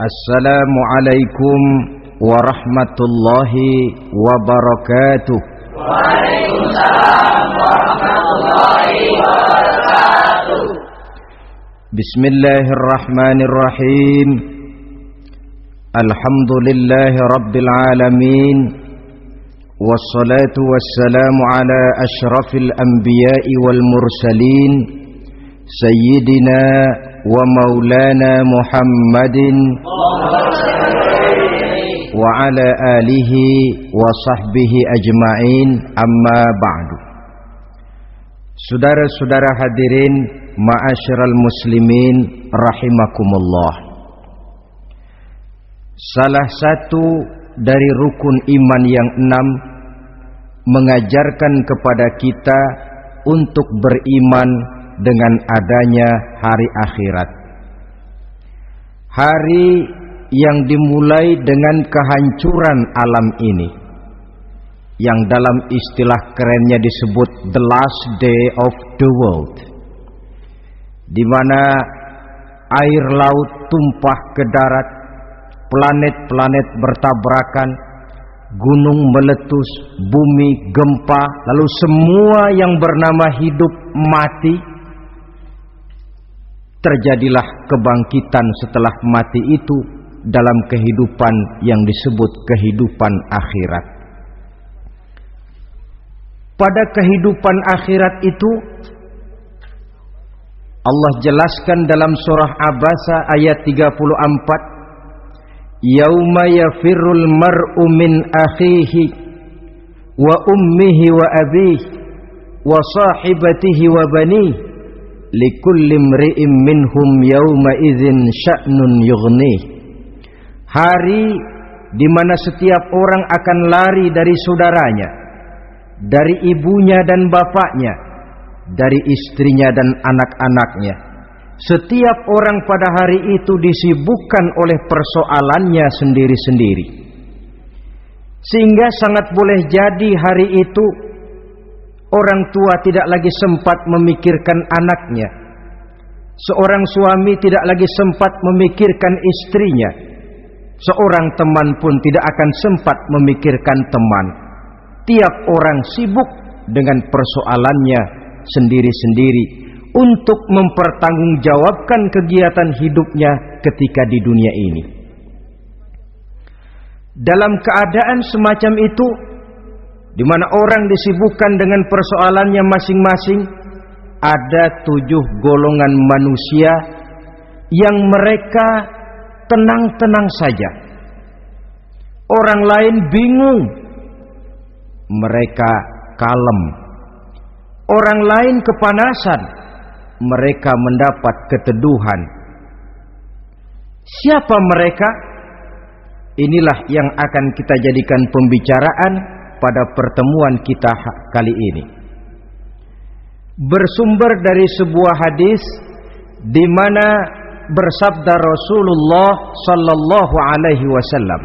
Assalamualaikum warahmatullahi wabarakatuh. Waalaikumsalam warahmatullahi wabarakatuh. Bismillahirrahmanirrahim. Alhamdulillahi rabbil alamin. Wassalatu wassalamu ala ashrafil anbiya'i wal mursalin, Sayyidina wa maulana Muhammadin wa ala alihi wa sahbihi ajma'in, amma ba'du. Saudara-saudara hadirin, ma'asyiral muslimin rahimakumullah. Salah satu dari rukun iman yang 6 mengajarkan kepada kita untuk beriman dengan adanya hari akhirat. Hari yang dimulai dengan kehancuran alam ini, yang dalam istilah kerennya disebut the last day of the world, di mana air laut tumpah ke darat, planet-planet bertabrakan, gunung meletus, bumi gempa, lalu semua yang bernama hidup mati. Terjadilah kebangkitan setelah mati itu dalam kehidupan yang disebut kehidupan akhirat. Pada kehidupan akhirat itu Allah jelaskan dalam surah Abasa ayat 34, Yauma yafirrul mar'u min akhihi wa ummihi wa abihi wa sahibatihi wa banihi likulli imri'in minhum yauma idzin sya'nun yughnih. Hari di mana setiap orang akan lari dari saudaranya, dari ibunya dan bapaknya, dari istrinya dan anak-anaknya. Setiap orang pada hari itu disibukkan oleh persoalannya sendiri-sendiri. Sehingga sangat boleh jadi hari itu orang tua tidak lagi sempat memikirkan anaknya. Seorang suami tidak lagi sempat memikirkan istrinya. Seorang teman pun tidak akan sempat memikirkan teman. Tiap orang sibuk dengan persoalannya sendiri-sendiri untuk mempertanggungjawabkan kegiatan hidupnya ketika di dunia ini. Dalam keadaan semacam itu, di mana orang disibukkan dengan persoalannya masing-masing, ada 7 golongan manusia yang mereka tenang-tenang saja. Orang lain bingung, mereka kalem. Orang lain kepanasan, mereka mendapat keteduhan. Siapa mereka? Inilah yang akan kita jadikan pembicaraan pada pertemuan kita kali ini. Bersumber dari sebuah hadis di mana bersabda Rasulullah sallallahu alaihi wasallam,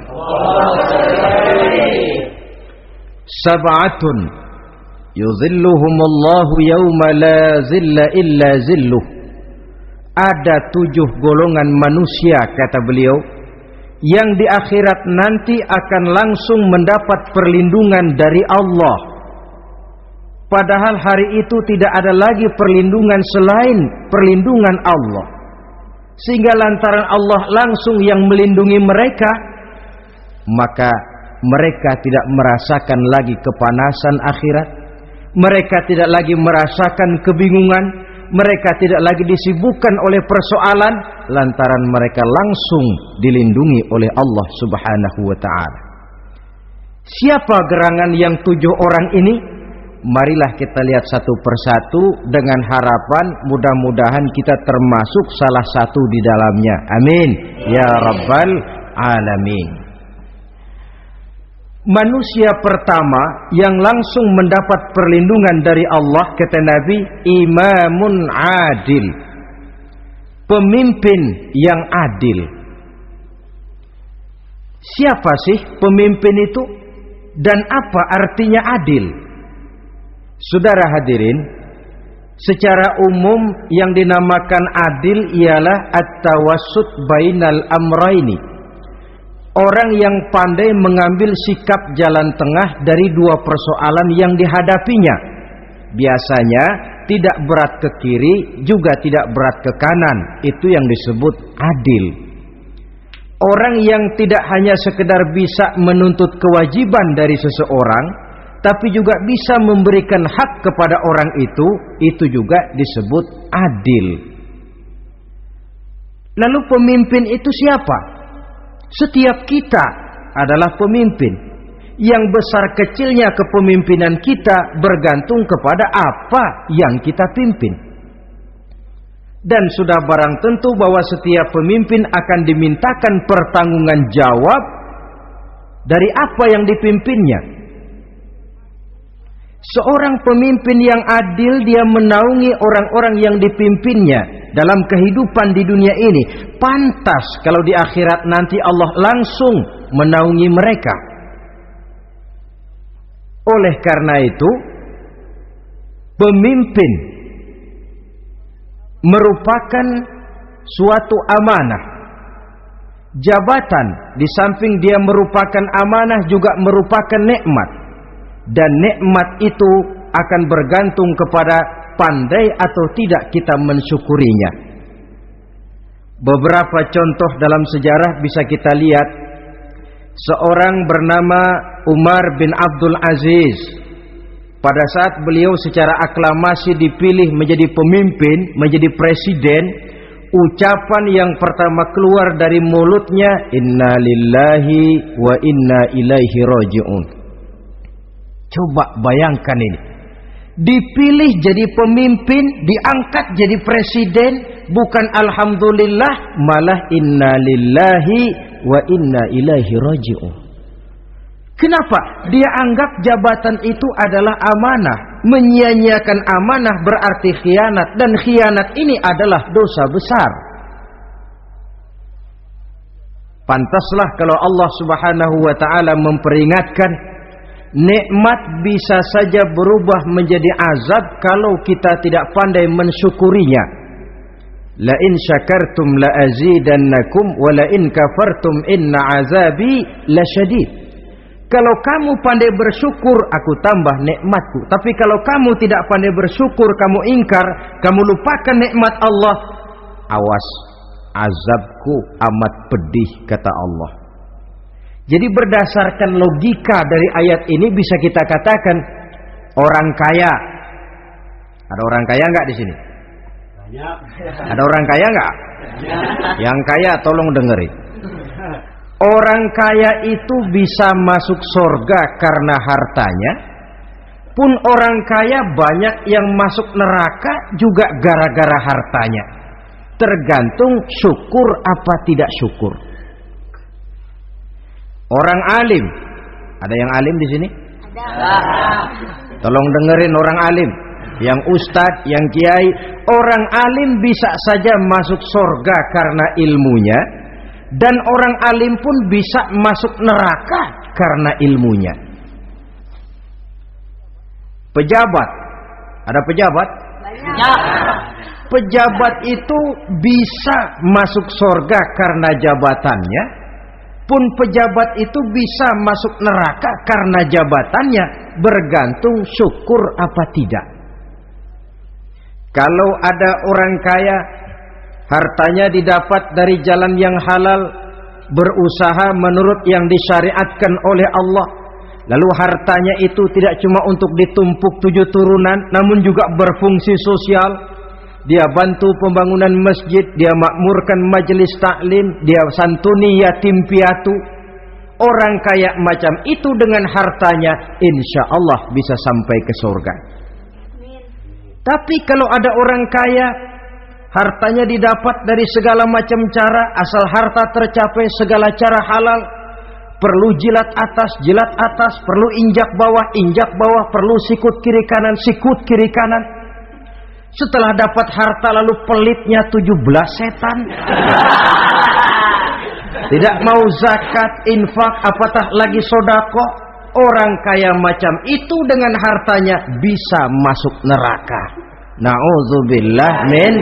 Sab'atun yuzilluhumullahu yawma la zilla illa zilluh. Ada 7 golongan manusia, kata beliau, yang di akhirat nanti akan langsung mendapat perlindungan dari Allah. Padahal hari itu tidak ada lagi perlindungan selain perlindungan Allah. Sehingga lantaran Allah langsung yang melindungi mereka, maka mereka tidak merasakan lagi kepanasan akhirat. Mereka tidak lagi merasakan kebingungan. Mereka tidak lagi disibukkan oleh persoalan, lantaran mereka langsung dilindungi oleh Allah subhanahu wa ta'ala. Siapa gerangan yang 7 orang ini? Marilah kita lihat satu persatu dengan harapan mudah-mudahan kita termasuk salah satu di dalamnya. Amin ya rabbal alamin. Manusia pertama yang langsung mendapat perlindungan dari Allah, kata Nabi, imamun adil, pemimpin yang adil. Siapa sih pemimpin itu dan apa artinya adil? Saudara hadirin, Secara umum yang dinamakan adil ialah at-tawassut bainal amraini. Orang yang pandai mengambil sikap jalan tengah dari dua persoalan yang dihadapinya. Biasanya tidak berat ke kiri, juga tidak berat ke kanan. Itu yang disebut adil. Orang yang tidak hanya sekedar bisa menuntut kewajiban dari seseorang, tapi juga bisa memberikan hak kepada orang itu juga disebut adil. Lalu pemimpin itu siapa? Setiap kita adalah pemimpin. Yang besar kecilnya kepemimpinan kita bergantung kepada apa yang kita pimpin. Dan sudah barang tentu bahwa setiap pemimpin akan dimintakan pertanggunggan jawab dari apa yang dipimpinnya. Seorang pemimpin yang adil, dia menaungi orang-orang yang dipimpinnya dalam kehidupan di dunia ini. Pantas kalau di akhirat nanti Allah langsung menaungi mereka. Oleh karena itu, pemimpin merupakan suatu amanah. Jabatan di samping dia merupakan amanah juga merupakan nikmat. Dan nikmat itu akan bergantung kepada pandai atau tidak kita mensyukurinya. Beberapa contoh dalam sejarah bisa kita lihat. Seorang bernama Umar bin Abdul Aziz. Pada saat beliau secara aklamasi dipilih menjadi pemimpin, menjadi presiden, ucapan yang pertama keluar dari mulutnya, inna lillahi wa inna ilaihi raji'un. Coba bayangkan ini. Dipilih jadi pemimpin, diangkat jadi presiden, bukan alhamdulillah, malah inna lillahi wa inna ilaihi raji'un. Kenapa? Dia anggap jabatan itu adalah amanah. Menyia-nyiakan amanah berarti khianat, dan khianat ini adalah dosa besar. Pantaslah kalau Allah Subhanahu wa taala memperingatkan, nikmat bisa saja berubah menjadi azab kalau kita tidak pandai mensyukurinya. La in syakartum la azidannakum wa la in kafartum inna azabi lasyadid. Kalau kamu pandai bersyukur, aku tambah nikmatku. Tapi kalau kamu tidak pandai bersyukur, kamu ingkar, kamu lupakan nikmat Allah, awas, azabku amat pedih, kata Allah. Jadi berdasarkan logika dari ayat ini bisa kita katakan orang kaya. Ada orang kaya enggak di sini? Ada orang kaya enggak? Yang kaya tolong dengerin. Orang kaya itu bisa masuk surga karena hartanya. Pun orang kaya banyak yang masuk neraka juga gara-gara hartanya. Tergantung syukur apa tidak syukur. Orang alim, ada yang alim di sini? Ada. Tolong dengerin orang alim, yang ustadz, yang kiai. Orang alim bisa saja masuk surga karena ilmunya, dan orang alim pun bisa masuk neraka karena ilmunya. Pejabat, ada pejabat? Banyak. Pejabat itu bisa masuk surga karena jabatannya, pun pejabat itu bisa masuk neraka karena jabatannya, bergantung syukur apa tidak. Kalau ada orang kaya, hartanya didapat dari jalan yang halal, berusaha menurut yang disyariatkan oleh Allah, lalu hartanya itu tidak cuma untuk ditumpuk 7 turunan, namun juga berfungsi sosial. Dia bantu pembangunan masjid, dia makmurkan majelis taklim, dia santuni yatim piatu. Orang kaya macam itu dengan hartanya, insya Allah bisa sampai ke surga. Tapi kalau ada orang kaya, hartanya didapat dari segala macam cara, asal harta tercapai segala cara halal. Perlu jilat atas, perlu injak bawah, perlu sikut kiri kanan. Setelah dapat harta lalu pelitnya 17 setan. Tidak mau zakat, infak, apatah lagi sedekah. Orang kaya macam itu dengan hartanya bisa masuk neraka. Na'udzubillah min.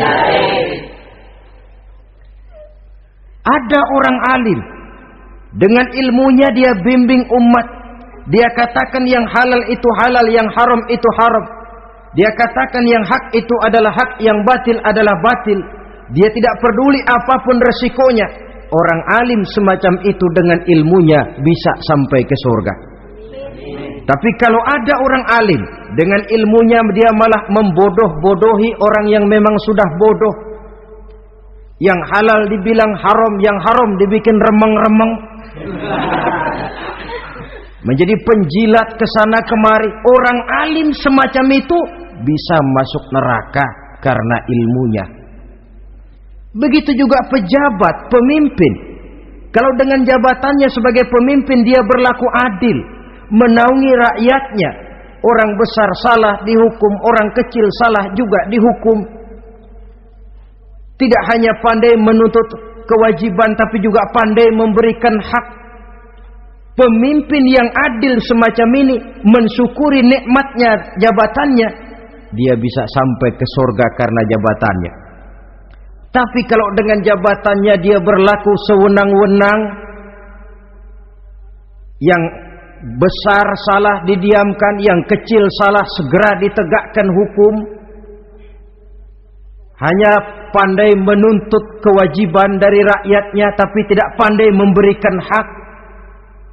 Ada orang alim, dengan ilmunya dia bimbing umat. Dia katakan yang halal itu halal, yang haram itu haram. Dia katakan yang hak itu adalah hak, yang batil adalah batil. Dia tidak peduli apapun resikonya. Orang alim semacam itu dengan ilmunya bisa sampai ke surga. Tapi kalau ada orang alim, dengan ilmunya dia malah membodoh-bodohi orang yang memang sudah bodoh. Yang halal dibilang haram, yang haram dibikin remeng-remeng. Menjadi penjilat kesana kemari. Orang alim semacam itu bisa masuk neraka karena ilmunya. Begitu juga pejabat, pemimpin. Kalau dengan jabatannya sebagai pemimpin dia berlaku adil, menaungi rakyatnya. Orang besar salah dihukum, orang kecil salah juga dihukum. Tidak hanya pandai menuntut kewajiban, tapi juga pandai memberikan hak. Pemimpin yang adil semacam ini mensyukuri nikmatnya jabatannya, dia bisa sampai ke surga karena jabatannya. Tapi kalau dengan jabatannya dia berlaku sewenang-wenang, yang besar salah didiamkan, yang kecil salah segera ditegakkan hukum, hanya pandai menuntut kewajiban dari rakyatnya tapi tidak pandai memberikan hak,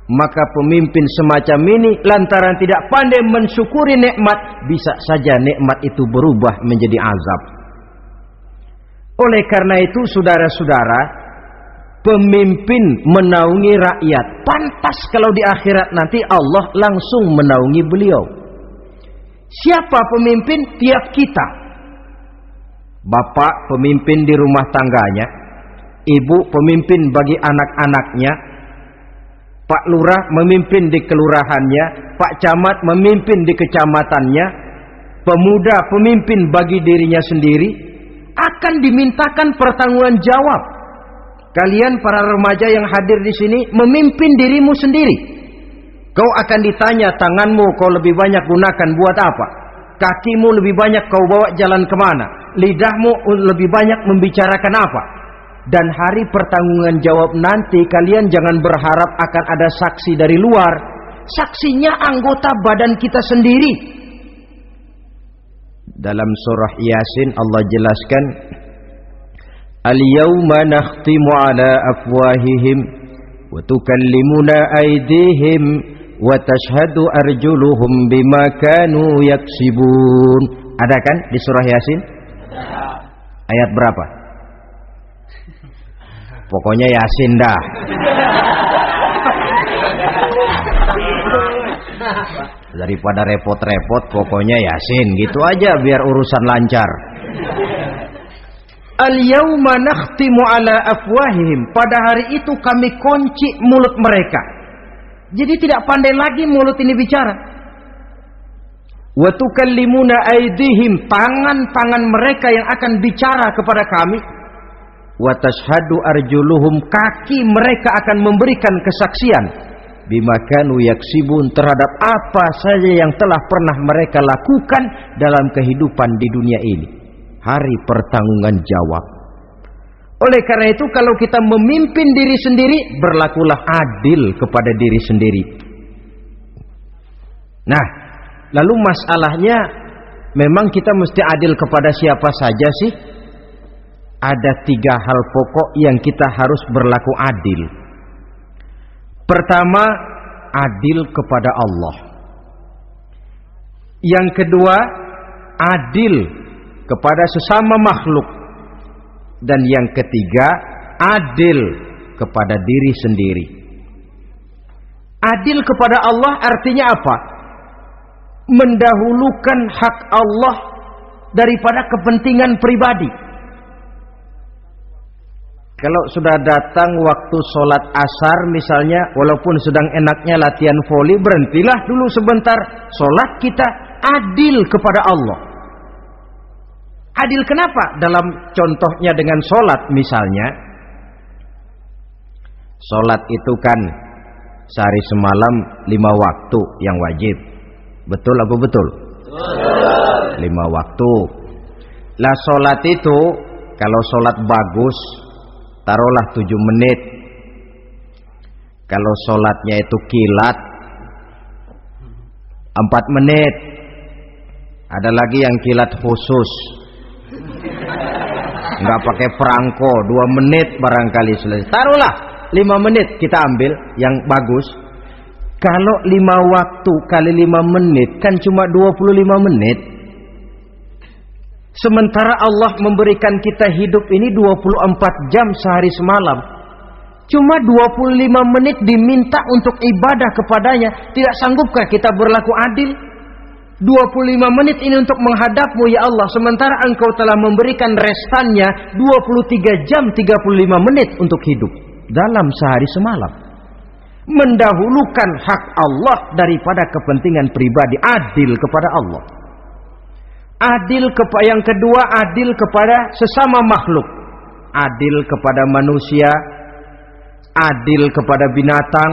maka pemimpin semacam ini lantaran tidak pandai mensyukuri nikmat, bisa saja nikmat itu berubah menjadi azab. Oleh karena itu saudara-saudara, pemimpin menaungi rakyat, pantas kalau di akhirat nanti Allah langsung menaungi beliau. Siapa pemimpin? Tiap kita. Bapak pemimpin di rumah tangganya, ibu pemimpin bagi anak-anaknya, Pak Lurah memimpin di kelurahannya, Pak Camat memimpin di kecamatannya, pemuda pemimpin bagi dirinya sendiri, akan dimintakan pertanggunggan jawab. Kalian para remaja yang hadir di sini memimpin dirimu sendiri. Kau akan ditanya, tanganmu kau lebih banyak gunakan buat apa? Kakimu lebih banyak kau bawa jalan kemana? Lidahmu lebih banyak membicarakan apa? Dan hari pertanggungan jawab nanti kalian jangan berharap akan ada saksi dari luar. Saksinya anggota badan kita sendiri. Dalam surah Yasin Allah jelaskan, Al-yawma nakhtimu ala afwahihim wa tukallimuna aydihim wa tashhadu arjuluhum bima kanu yaksibun. Ada kan di surah Yasin? Ayat berapa? Pokoknya Yasin dah. Daripada repot-repot, pokoknya Yasin gitu aja biar urusan lancar. Al-yawma nakhtimu ala afwahihim. Pada hari itu kami kunci mulut mereka. Jadi tidak pandai lagi mulut ini bicara. Wa tukallimuna aydihim, tangan-tangan mereka yang akan bicara kepada kami. Wa tashhadu arjuluhum, kaki mereka akan memberikan kesaksian bima kanu yaksibun, terhadap apa saja yang telah pernah mereka lakukan dalam kehidupan di dunia ini. Hari pertanggungan jawab. Oleh karena itu kalau kita memimpin diri sendiri, berlakulah adil kepada diri sendiri. Nah, lalu masalahnya, memang kita mesti adil kepada siapa saja sih? Ada 3 hal pokok yang kita harus berlaku adil. Pertama, adil kepada Allah. Yang kedua, adil kepada sesama makhluk. Dan yang ketiga, adil kepada diri sendiri. Adil kepada Allah artinya apa? Mendahulukan hak Allah daripada kepentingan pribadi. Kalau sudah datang waktu sholat asar misalnya, walaupun sedang enaknya latihan voli, berhentilah dulu sebentar. Sholat kita adil kepada Allah. Adil kenapa? Dalam contohnya dengan sholat misalnya, sholat itu kan sehari semalam 5 waktu yang wajib. Betul apa betul? Betul. 5 waktu. Lah sholat itu, kalau sholat bagus, taruhlah 7 menit. Kalau sholatnya itu kilat, 4 menit. Ada lagi yang kilat khusus, nggak pakai perangko, 2 menit barangkali selesai. Taruhlah 5 menit kita ambil yang bagus. Kalau 5 waktu kali 5 menit kan cuma 25 menit. Sementara Allah memberikan kita hidup ini 24 jam sehari semalam. Cuma 25 menit diminta untuk ibadah kepadanya. Tidak sanggupkah kita berlaku adil? 25 menit ini untuk menghadapmu ya Allah. Sementara engkau telah memberikan restannya 23 jam 35 menit untuk hidup dalam sehari semalam. Mendahulukan hak Allah daripada kepentingan pribadi. Adil kepada Allah. Adil kepada yang kedua, adil kepada sesama makhluk. Adil kepada manusia, adil kepada binatang,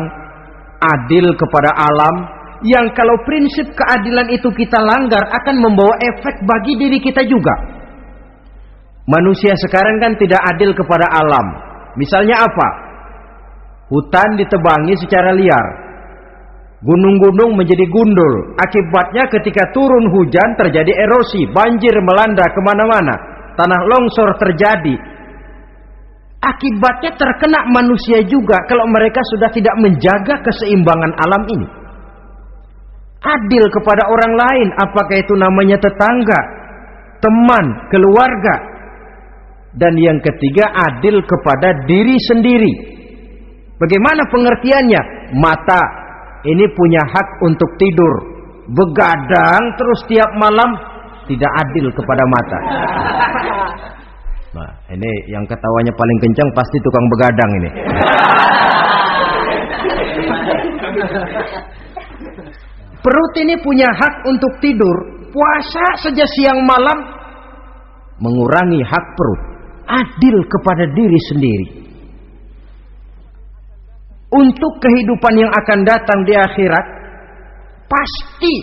adil kepada alam. Yang kalau prinsip keadilan itu kita langgar akan membawa efek bagi diri kita juga. Manusia sekarang kan tidak adil kepada alam. Misalnya apa? Hutan ditebangi secara liar. Gunung-gunung menjadi gundul. Akibatnya ketika turun hujan terjadi erosi, banjir melanda kemana-mana, tanah longsor terjadi. Akibatnya terkena manusia juga kalau mereka sudah tidak menjaga keseimbangan alam ini. Adil kepada orang lain, apakah itu namanya tetangga, teman, keluarga. Dan yang ketiga, adil kepada diri sendiri. Bagaimana pengertiannya? Mata ini punya hak untuk tidur. Begadang terus tiap malam, tidak adil kepada mata. Nah, ini yang ketawanya paling kencang pasti tukang begadang ini. Perut ini punya hak untuk tidur. Puasa saja siang malam mengurangi hak perut. Adil kepada diri sendiri. Untuk kehidupan yang akan datang di akhirat, pasti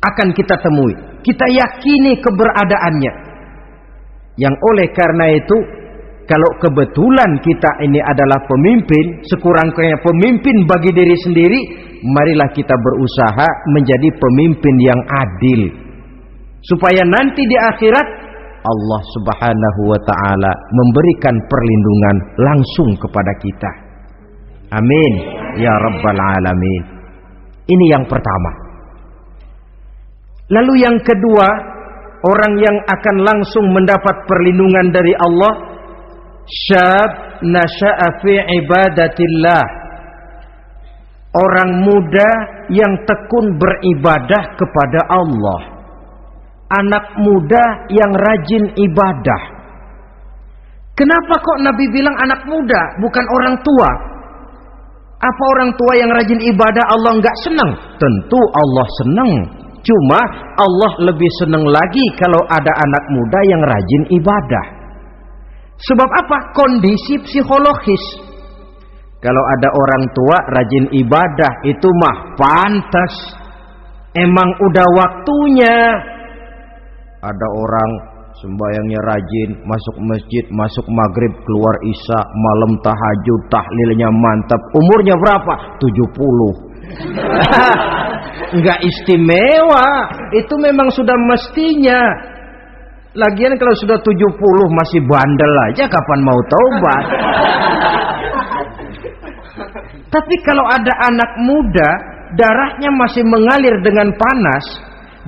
akan kita temui. Kita yakini keberadaannya. Yang oleh karena itu, kalau kebetulan kita ini adalah pemimpin, sekurang-kurangnya pemimpin bagi diri sendiri, marilah kita berusaha menjadi pemimpin yang adil. Supaya nanti di akhirat, Allah Subhanahu wa ta'ala memberikan perlindungan langsung kepada kita. Amin ya rabbal alamin. Ini yang pertama. Lalu yang kedua, orang yang akan langsung mendapat perlindungan dari Allah, syab nasha'a fi ibadatillah. Orang muda yang tekun beribadah kepada Allah. Anak muda yang rajin ibadah. Kenapa kok Nabi bilang anak muda, bukan orang tua? Apa orang tua yang rajin ibadah Allah enggak senang? Tentu Allah senang. Cuma Allah lebih senang lagi kalau ada anak muda yang rajin ibadah. Sebab apa? Kondisi psikologis. Kalau ada orang tua rajin ibadah, itu mah pantas. Emang udah waktunya. Ada orang sembayangnya rajin, masuk masjid, masuk maghrib, keluar isya, malam tahajud, tahlilnya mantap. Umurnya berapa? 70. Enggak istimewa. Itu memang sudah mestinya. Lagian kalau sudah 70 masih bandel aja, kapan mau taubat? Tapi kalau ada anak muda, darahnya masih mengalir dengan panas,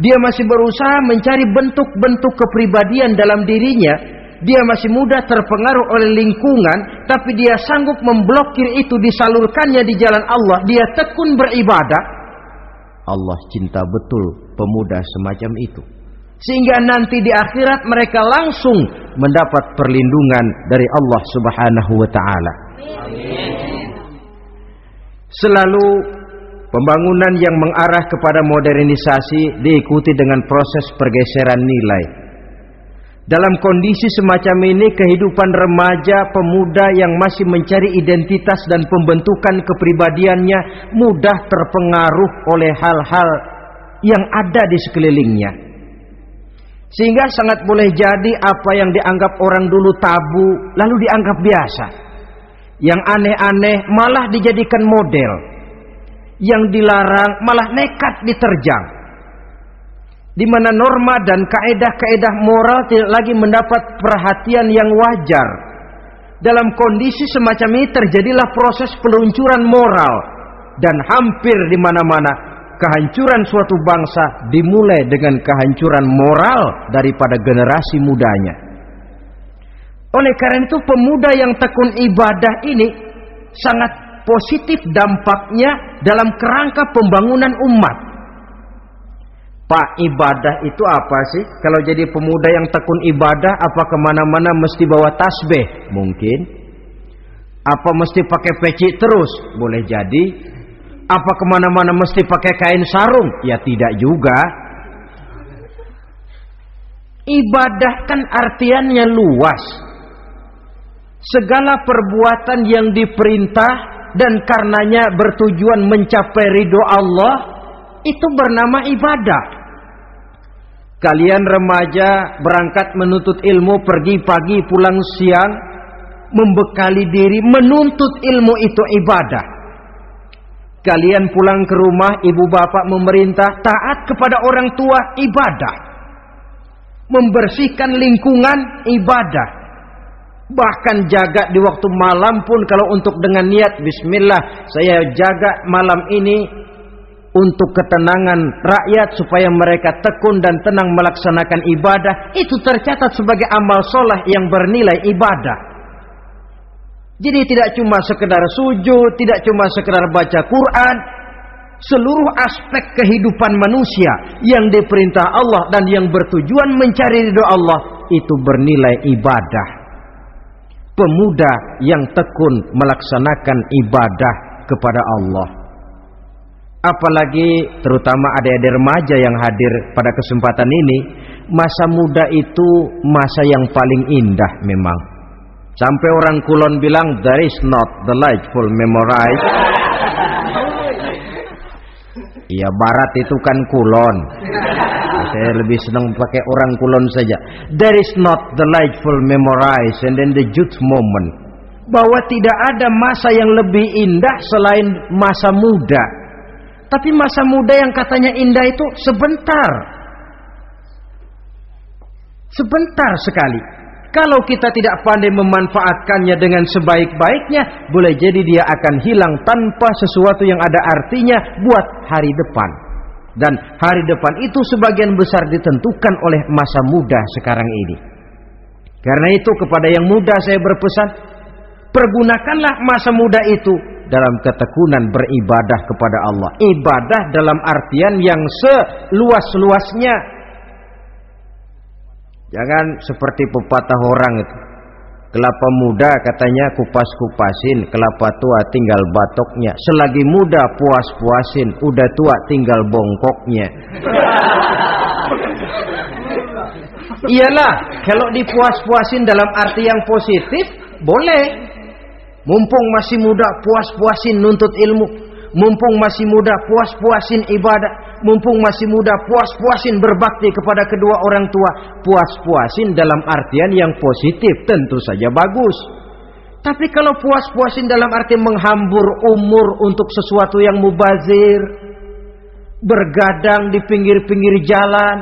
dia masih berusaha mencari bentuk-bentuk kepribadian dalam dirinya, dia masih mudah terpengaruh oleh lingkungan, tapi dia sanggup memblokir itu, disalurkannya di jalan Allah, dia tekun beribadah. Allah cinta betul pemuda semacam itu. Sehingga nanti di akhirat mereka langsung mendapat perlindungan dari Allah Subhanahu wa ta'ala. Selalu pembangunan yang mengarah kepada modernisasi diikuti dengan proses pergeseran nilai. Dalam kondisi semacam ini, kehidupan remaja pemuda yang masih mencari identitas dan pembentukan kepribadiannya mudah terpengaruh oleh hal-hal yang ada di sekelilingnya. Sehingga sangat boleh jadi apa yang dianggap orang dulu tabu lalu dianggap biasa. Yang aneh-aneh malah dijadikan model. Yang dilarang malah nekat diterjang. Di mana norma dan kaedah-kaedah moral tidak lagi mendapat perhatian yang wajar. Dalam kondisi semacam ini terjadilah proses peluncuran moral. Dan hampir di mana-mana kehancuran suatu bangsa dimulai dengan kehancuran moral daripada generasi mudanya. Oleh karena itu pemuda yang tekun ibadah ini sangat positif dampaknya dalam kerangka pembangunan umat. Pak, ibadah itu apa sih? Kalau jadi pemuda yang tekun ibadah, apa kemana-mana mesti bawa tasbih? Mungkin. Apa mesti pakai peci terus? Boleh jadi. Apa kemana-mana mesti pakai kain sarung? Ya tidak juga. Ibadah kan artiannya luas. Segala perbuatan yang diperintah dan karenanya bertujuan mencapai ridho Allah, itu bernama ibadah. Kalian remaja berangkat menuntut ilmu, pergi pagi pulang siang, membekali diri menuntut ilmu, itu ibadah. Kalian pulang ke rumah, ibu bapak memerintah taat kepada orang tua, ibadah. Membersihkan lingkungan, ibadah. Bahkan jaga di waktu malam pun kalau untuk dengan niat bismillah, saya jaga malam ini untuk ketenangan rakyat supaya mereka tekun dan tenang melaksanakan ibadah, itu tercatat sebagai amal soleh yang bernilai ibadah. Jadi tidak cuma sekedar sujud, tidak cuma sekedar baca Quran, seluruh aspek kehidupan manusia yang diperintah Allah dan yang bertujuan mencari ridho Allah itu bernilai ibadah. Pemuda yang tekun melaksanakan ibadah kepada Allah. Apalagi terutama adik-adik remaja yang hadir pada kesempatan ini, masa muda itu masa yang paling indah memang. Sampai orang Kulon bilang, there is not delightful memorize. Iya, barat itu kan Kulon. Saya lebih senang pakai orang Kulon saja. There is not delightful memorize and then the youth moment. Bahwa tidak ada masa yang lebih indah selain masa muda. Tapi masa muda yang katanya indah itu sebentar. Sebentar sekali. Kalau kita tidak pandai memanfaatkannya dengan sebaik-baiknya, boleh jadi dia akan hilang tanpa sesuatu yang ada artinya buat hari depan. Dan hari depan itu sebagian besar ditentukan oleh masa muda sekarang ini. Karena itu kepada yang muda saya berpesan, pergunakanlah masa muda itu dalam ketekunan beribadah kepada Allah. Ibadah dalam artian yang seluas-luasnya. Jangan seperti pepatah orang itu. Kelapa muda katanya kupas-kupasin, kelapa tua tinggal batoknya. Selagi muda puas-puasin, udah tua tinggal bongkoknya. Iyalah, kalau dipuas-puasin dalam arti yang positif, boleh. Mumpung masih muda, puas-puasin nuntut ilmu. Mumpung masih muda, puas-puasin ibadah. Mumpung masih muda, puas-puasin berbakti kepada kedua orang tua. Puas-puasin dalam artian yang positif, tentu saja bagus. Tapi kalau puas-puasin dalam arti menghambur umur untuk sesuatu yang mubazir, bergadang di pinggir-pinggir jalan,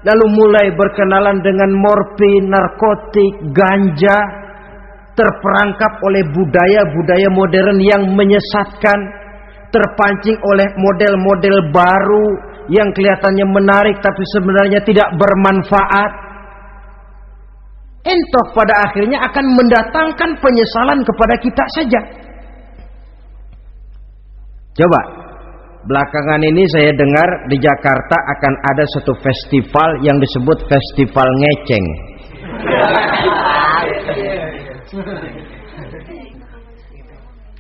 lalu mulai berkenalan dengan morfin, narkotik, ganja, terperangkap oleh budaya-budaya modern yang menyesatkan, terpancing oleh model-model baru yang kelihatannya menarik tapi sebenarnya tidak bermanfaat, entah pada akhirnya akan mendatangkan penyesalan kepada kita saja. Coba, belakangan ini saya dengar di Jakarta akan ada satu festival yang disebut Festival Ngeceng.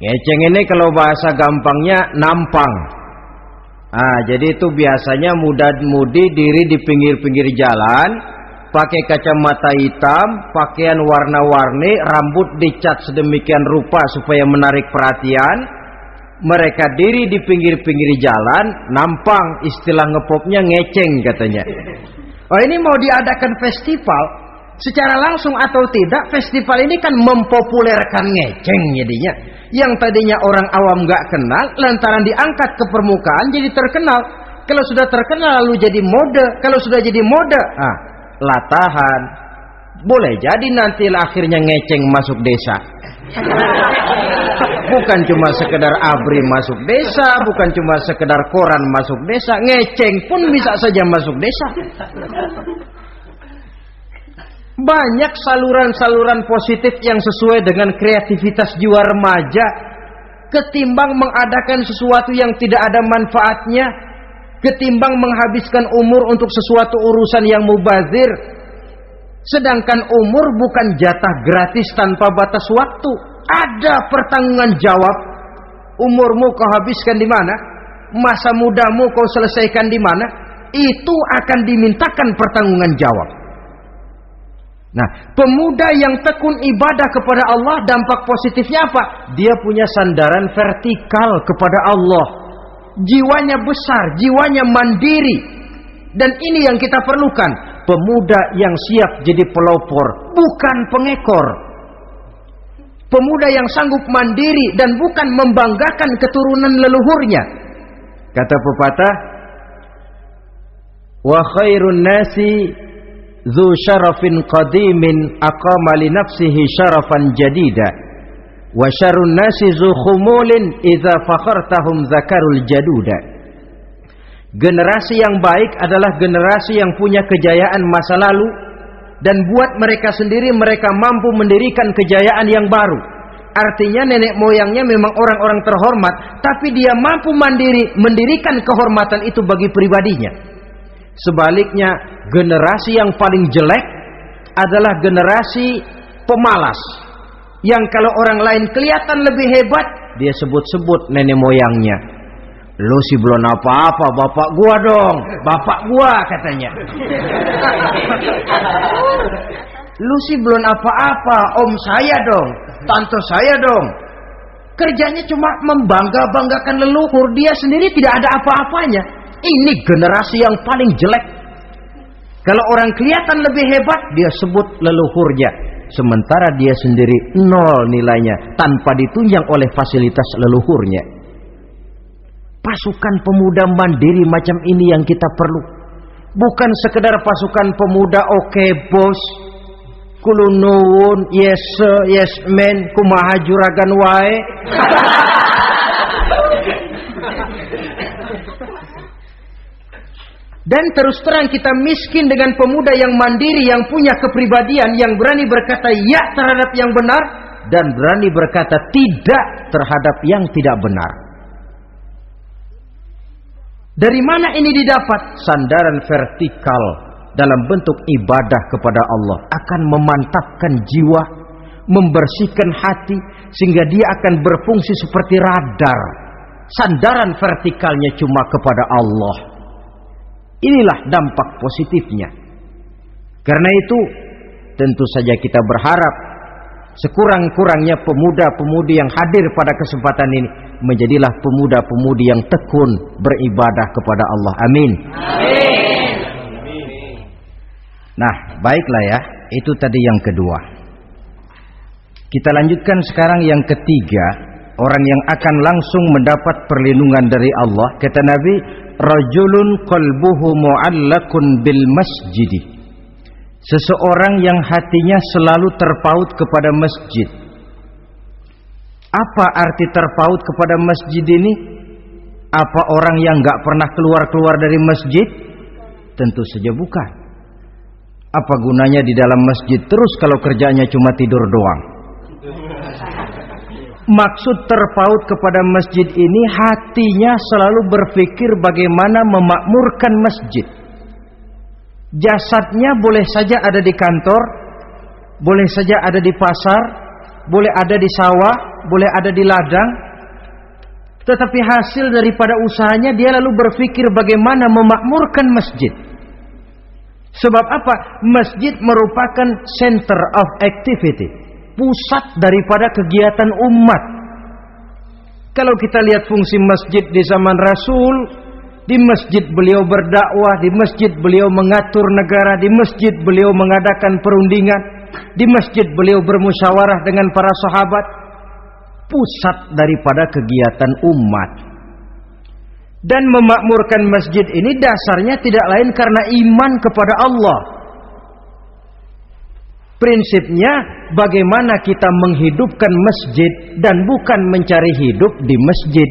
Ngeceng ini kalau bahasa gampangnya nampang. Jadi itu biasanya muda-mudi diri di pinggir-pinggir jalan, pakai kacamata hitam, pakaian warna-warni, rambut dicat sedemikian rupa supaya menarik perhatian. Mereka diri di pinggir-pinggir jalan, nampang, istilah ngepopnya ngeceng katanya. Oh, ini mau diadakan festival, secara langsung atau tidak, festival ini kan mempopulerkan ngeceng jadinya. Yang tadinya orang awam gak kenal, lantaran diangkat ke permukaan jadi terkenal. Kalau sudah terkenal lalu jadi mode. Kalau sudah jadi mode, latahan. Boleh jadi nanti akhirnya ngeceng masuk desa. Bukan cuma sekedar ABRI masuk desa, bukan cuma sekedar koran masuk desa, ngeceng pun bisa saja masuk desa. Banyak saluran-saluran positif yang sesuai dengan kreativitas jiwa remaja, ketimbang mengadakan sesuatu yang tidak ada manfaatnya, ketimbang menghabiskan umur untuk sesuatu urusan yang mubazir. Sedangkan umur bukan jatah gratis tanpa batas waktu. Ada pertanggungan jawab. Umurmu kau habiskan di mana? Masa mudamu kau selesaikan di mana? Itu akan dimintakan pertanggungan jawab. Nah, pemuda yang tekun ibadah kepada Allah, dampak positifnya apa? Dia punya sandaran vertikal kepada Allah. Jiwanya besar, jiwanya mandiri. Dan ini yang kita perlukan. Pemuda yang siap jadi pelopor, bukan pengekor. Pemuda yang sanggup mandiri dan bukan membanggakan keturunan leluhurnya. Kata pepatah, wa khairun nasi dzu syarafin qadimin aqama li nafsihi syarafan jadida wa syarrun nasi dzu khumulin idza fakhartahum zakarul jaduda. Generasi yang baik adalah generasi yang punya kejayaan masa lalu, dan buat mereka sendiri mereka mampu mendirikan kejayaan yang baru. Artinya nenek moyangnya memang orang-orang terhormat, tapi dia mampu mandiri mendirikan kehormatan itu bagi pribadinya. Sebaliknya, generasi yang paling jelek adalah generasi pemalas, yang kalau orang lain kelihatan lebih hebat, dia sebut-sebut nenek moyangnya. Lu sih belum apa-apa, bapak gua dong. Bapak gua katanya. Lu sih belum apa-apa, om saya dong. Tante saya dong. Kerjanya cuma membangga-banggakan leluhur. Dia sendiri tidak ada apa-apanya. Ini generasi yang paling jelek. Kalau orang kelihatan lebih hebat, dia sebut leluhurnya. Sementara dia sendiri nol nilainya, tanpa ditunjang oleh fasilitas leluhurnya. Pasukan pemuda mandiri macam ini yang kita perlu. Bukan sekedar pasukan pemuda oke bos, kulunuwun, yes sir, yes man, kumaha juragan wae. Dan terus terang kita miskin dengan pemuda yang mandiri, yang punya kepribadian, yang berani berkata ya terhadap yang benar dan berani berkata tidak terhadap yang tidak benar. Dari mana ini didapat? Sandaran vertikal dalam bentuk ibadah kepada Allah akan memantapkan jiwa, membersihkan hati, sehingga dia akan berfungsi seperti radar. Sandaran vertikalnya cuma kepada Allah. Inilah dampak positifnya. Karena itu tentu saja kita berharap sekurang-kurangnya pemuda-pemudi yang hadir pada kesempatan ini menjadilah pemuda-pemudi yang tekun beribadah kepada Allah. Amin. Amin. Nah, baiklah ya. Itu tadi yang kedua. Kita lanjutkan sekarang yang ketiga. Orang yang akan langsung mendapat perlindungan dari Allah. Kata Nabi, rajulun qalbuhu mu'allakun bil masjidi. Seseorang yang hatinya selalu terpaut kepada masjid. Apa arti terpaut kepada masjid ini? Apa orang yang gak pernah keluar-keluar dari masjid? Tentu saja bukan. Apa gunanya di dalam masjid terus kalau kerjanya cuma tidur doang? Maksud terpaut kepada masjid ini, hatinya selalu berpikir bagaimana memakmurkan masjid. Jasadnya boleh saja ada di kantor, boleh saja ada di pasar, boleh ada di sawah, boleh ada di ladang, tetapi hasil daripada usahanya dia lalu berpikir bagaimana memakmurkan masjid. Sebab apa? Masjid merupakan center of activity, pusat daripada kegiatan umat. Kalau kita lihat fungsi masjid di zaman Rasul, Di masjid beliau berdakwah, di masjid beliau mengatur negara, di masjid beliau mengadakan perundingan, di masjid beliau bermusyawarah dengan para sahabat. Pusat daripada kegiatan umat. Dan memakmurkan masjid ini dasarnya tidak lain karena iman kepada Allah. Prinsipnya bagaimana kita menghidupkan masjid dan bukan mencari hidup di masjid.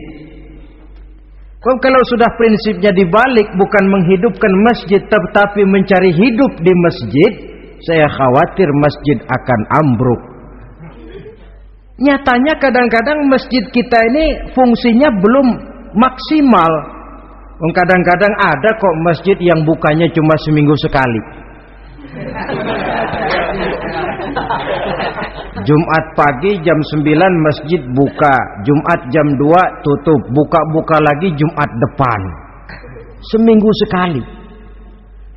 Kalau sudah prinsipnya dibalik, bukan menghidupkan masjid tetapi mencari hidup di masjid, saya khawatir masjid akan ambruk. Nyatanya kadang-kadang masjid kita ini fungsinya belum maksimal. Kadang-kadang ada kok masjid yang bukanya cuma seminggu sekali. Jumat pagi jam 9 masjid buka, Jumat jam 2 tutup, buka-buka lagi Jumat depan. Seminggu sekali.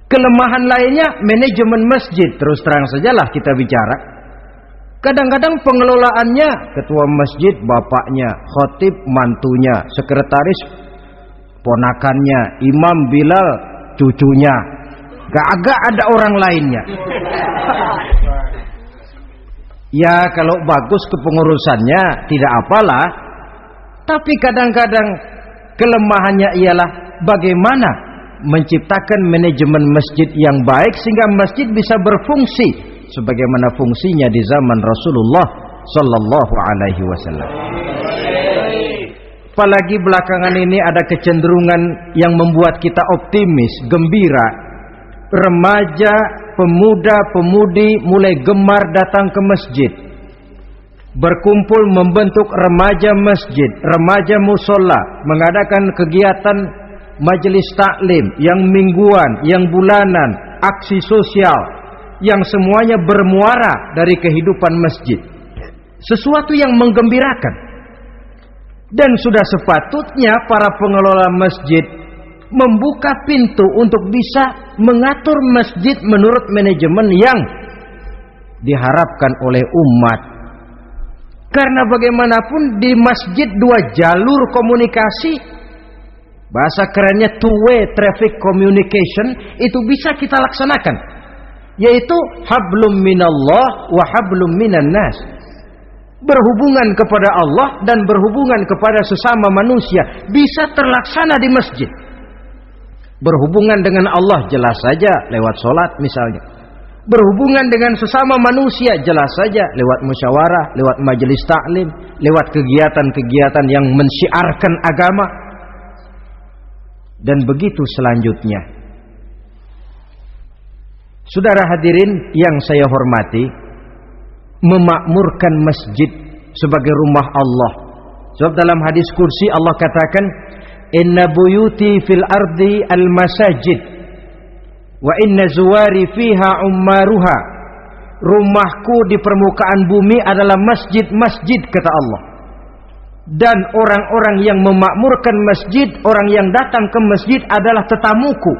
Kelemahan lainnya manajemen masjid, terus terang sajalah kita bicara. Kadang-kadang pengelolaannya ketua masjid bapaknya, khotib mantunya, sekretaris ponakannya, imam Bilal cucunya. Gak ada orang lainnya. Ya kalau bagus kepengurusannya tidak apalah. Tapi kadang-kadang kelemahannya ialah bagaimana menciptakan manajemen masjid yang baik sehingga masjid bisa berfungsi sebagaimana fungsinya di zaman Rasulullah sallallahu alaihi wasallam. Apalagi belakangan ini ada kecenderungan yang membuat kita optimis, gembira. Remaja, pemuda, pemudi mulai gemar datang ke masjid. Berkumpul membentuk remaja masjid, remaja musola, mengadakan kegiatan majelis taklim yang mingguan, yang bulanan, aksi sosial, yang semuanya bermuara dari kehidupan masjid. Sesuatu yang menggembirakan. Dan sudah sepatutnya para pengelola masjid membuka pintu untuk bisa mengatur masjid menurut manajemen yang diharapkan oleh umat. Karena bagaimanapun di masjid dua jalur komunikasi, bahasa kerennya two-way traffic communication, itu bisa kita laksanakan, yaitu hablum minallah wa hablum minan nas. Berhubungan kepada Allah dan berhubungan kepada sesama manusia bisa terlaksana di masjid. Berhubungan dengan Allah jelas saja lewat sholat misalnya. Berhubungan dengan sesama manusia jelas saja lewat musyawarah, lewat majelis taklim, lewat kegiatan-kegiatan yang mensyiarkan agama. Dan begitu selanjutnya. Saudara hadirin yang saya hormati, memakmurkan masjid sebagai rumah Allah. Sebab dalam hadis kursi Allah katakan, inna buyuti fil ardi al masajid wa inna zuwari fiha ummaruha. Rumahku di permukaan bumi adalah masjid-masjid, kata Allah. Dan orang-orang yang memakmurkan masjid, orang yang datang ke masjid adalah tetamuku.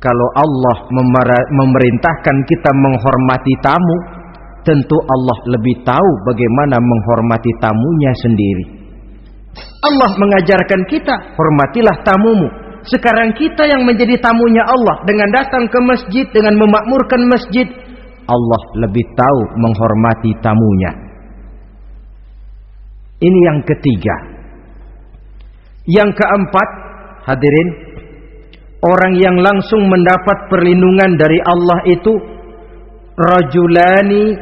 Kalau Allah memerintahkan kita menghormati tamu, tentu Allah lebih tahu bagaimana menghormati tamunya sendiri. Allah mengajarkan kita, hormatilah tamumu. Sekarang kita yang menjadi tamunya Allah dengan datang ke masjid, dengan memakmurkan masjid, Allah lebih tahu menghormati tamunya. Ini yang ketiga. Yang keempat, hadirin, orang yang langsung mendapat perlindungan dari Allah itu rajulani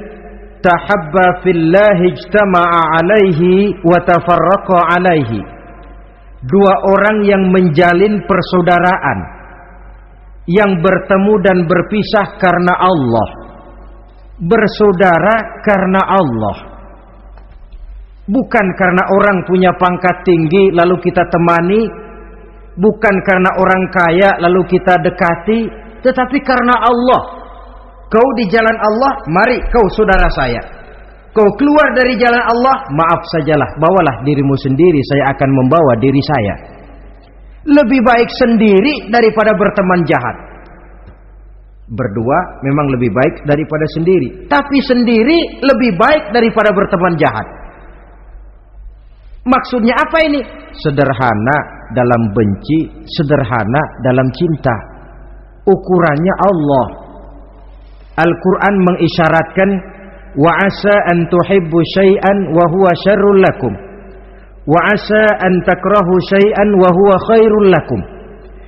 tahabba fillahi ijtama'a alaihi wa tafarraqa alaihi. Dua orang yang menjalin persaudaraan, yang bertemu dan berpisah karena Allah, bersaudara karena Allah, bukan karena orang punya pangkat tinggi lalu kita temani, bukan karena orang kaya lalu kita dekati, tetapi karena Allah. Kau di jalan Allah, mari kau saudara saya. Kau keluar dari jalan Allah, maaf sajalah, bawalah dirimu sendiri, saya akan membawa diri saya. Lebih baik sendiri daripada berteman jahat. Berdua memang lebih baik daripada sendiri, tapi sendiri lebih baik daripada berteman jahat. Maksudnya apa ini? Sederhana, dalam benci, sederhana dalam cinta. Ukurannya Allah. Al-Quran mengisyaratkan, wa asa an tuhibbu syai'an wa huwa syarrul lakum, wa asa an takrahu syai'an wa huwa khairul lakum.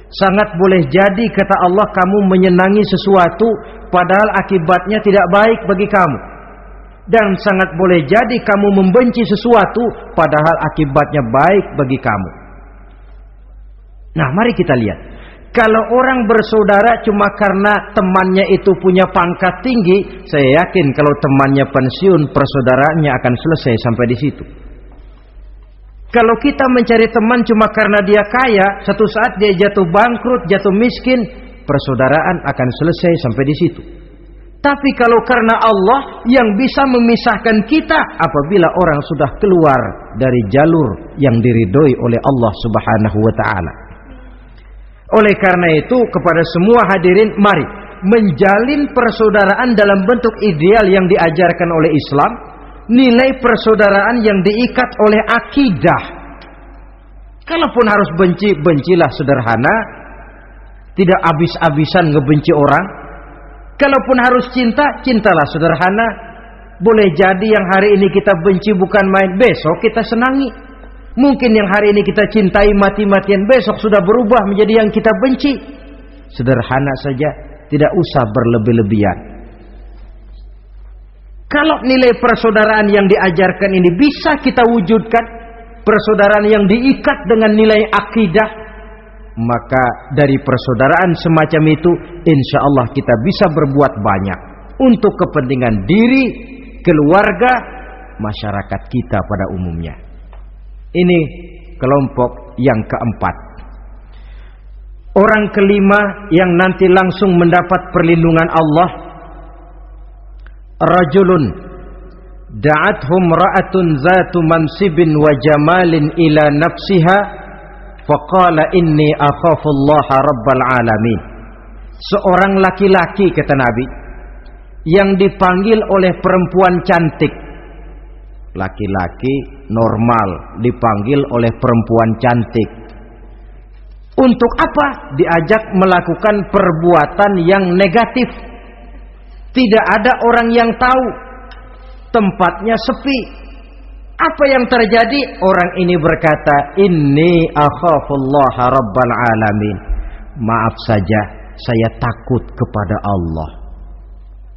Sangat boleh jadi, kata Allah, kamu menyenangi sesuatu padahal akibatnya tidak baik bagi kamu. Dan sangat boleh jadi kamu membenci sesuatu padahal akibatnya baik bagi kamu. Nah, mari kita lihat. Kalau orang bersaudara cuma karena temannya itu punya pangkat tinggi, saya yakin kalau temannya pensiun, persaudaraannya akan selesai sampai di situ. Kalau kita mencari teman cuma karena dia kaya, satu saat dia jatuh bangkrut, jatuh miskin, persaudaraan akan selesai sampai di situ. Tapi kalau karena Allah yang bisa memisahkan kita apabila orang sudah keluar dari jalur yang diridhoi oleh Allah Subhanahu wa taala. Oleh karena itu, kepada semua hadirin, mari menjalin persaudaraan dalam bentuk ideal yang diajarkan oleh Islam, nilai persaudaraan yang diikat oleh akidah. Kalaupun harus benci, bencilah sederhana, tidak habis-habisan ngebenci orang. Kalaupun harus cinta, cintalah sederhana. Boleh jadi yang hari ini kita benci bukan main, besok kita senangi. Mungkin yang hari ini kita cintai mati-matian, besok sudah berubah menjadi yang kita benci. Sederhana saja, tidak usah berlebih-lebihan. Kalau nilai persaudaraan yang diajarkan ini bisa kita wujudkan, persaudaraan yang diikat dengan nilai akidah, maka dari persaudaraan semacam itu insya Allah kita bisa berbuat banyak untuk kepentingan diri, keluarga, masyarakat kita pada umumnya. Ini kelompok yang keempat. Orang kelima yang nanti langsung mendapat perlindungan Allah, rajulun da'athum ra'atun zatu mansibin wa jamalin ila nafsiha faqala inni akhafullaha rabbal alamin. Seorang laki-laki, kata Nabi, yang dipanggil oleh perempuan cantik. Laki-laki normal dipanggil oleh perempuan cantik. Untuk apa? Diajak melakukan perbuatan yang negatif. Tidak ada orang yang tahu. Tempatnya sepi. Apa yang terjadi? Orang ini berkata, inni akhafullaha rabbal alamin. Maaf saja, saya takut kepada Allah.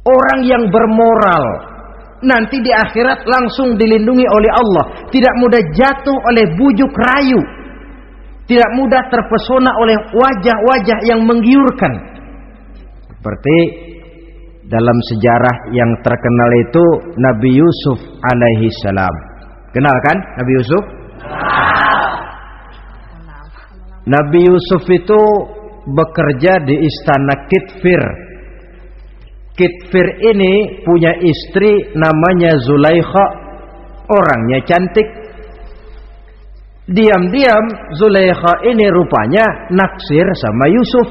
Orang yang bermoral nanti di akhirat langsung dilindungi oleh Allah, tidak mudah jatuh oleh bujuk rayu, tidak mudah terpesona oleh wajah-wajah yang menggiurkan. Seperti dalam sejarah yang terkenal itu Nabi Yusuf alaihi salam. Kenal kan Nabi Yusuf? Nabi Yusuf itu bekerja di istana Kitfir. Kitfir ini punya istri namanya Zulaikha, orangnya cantik. Diam-diam Zulaikha ini rupanya naksir sama Yusuf.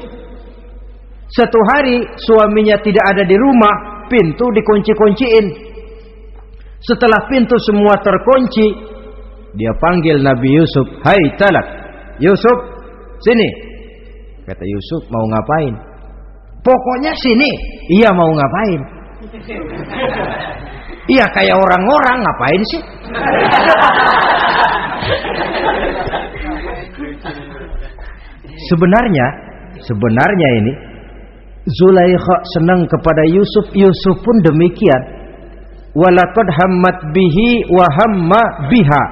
Satu hari suaminya tidak ada di rumah, pintu dikunci-kunciin. Setelah pintu semua terkunci, dia panggil Nabi Yusuf, "Hai Talak, Yusuf, sini." Kata Yusuf, "Mau ngapain?" "Pokoknya sini." "Iya, mau ngapain?" "Iya, kayak orang-orang, ngapain sih?" Sebenarnya ini Zulaikha senang kepada Yusuf, Yusuf pun demikian. Walaqad hammat bihi wa hamma biha.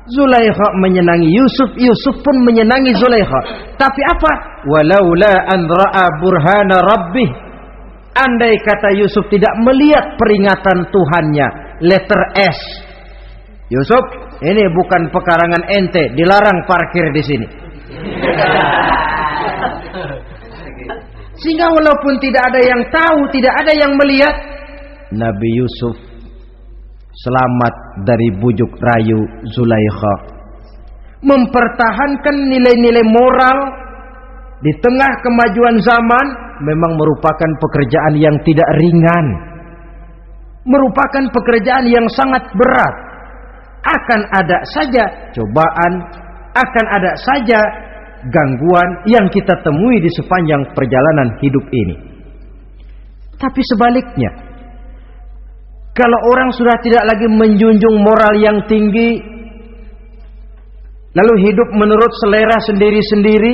Zulaikha menyenangi Yusuf, Yusuf pun menyenangi Zulaikha. Tapi apa? Walaula an ra'a burhana rabbih. Andai kata Yusuf tidak melihat peringatan Tuhannya, letter S. Yusuf, ini bukan pekarangan ente, dilarang parkir di sini. Sehingga walaupun tidak ada yang tahu, tidak ada yang melihat, Nabi Yusuf selamat dari bujuk rayu Zulaikha. Mempertahankan nilai-nilai moral di tengah kemajuan zaman memang merupakan pekerjaan yang tidak ringan. Merupakan pekerjaan yang sangat berat. Akan ada saja cobaan, akan ada saja gangguan yang kita temui di sepanjang perjalanan hidup ini. Tapi sebaliknya, kalau orang sudah tidak lagi menjunjung moral yang tinggi, lalu hidup menurut selera sendiri-sendiri,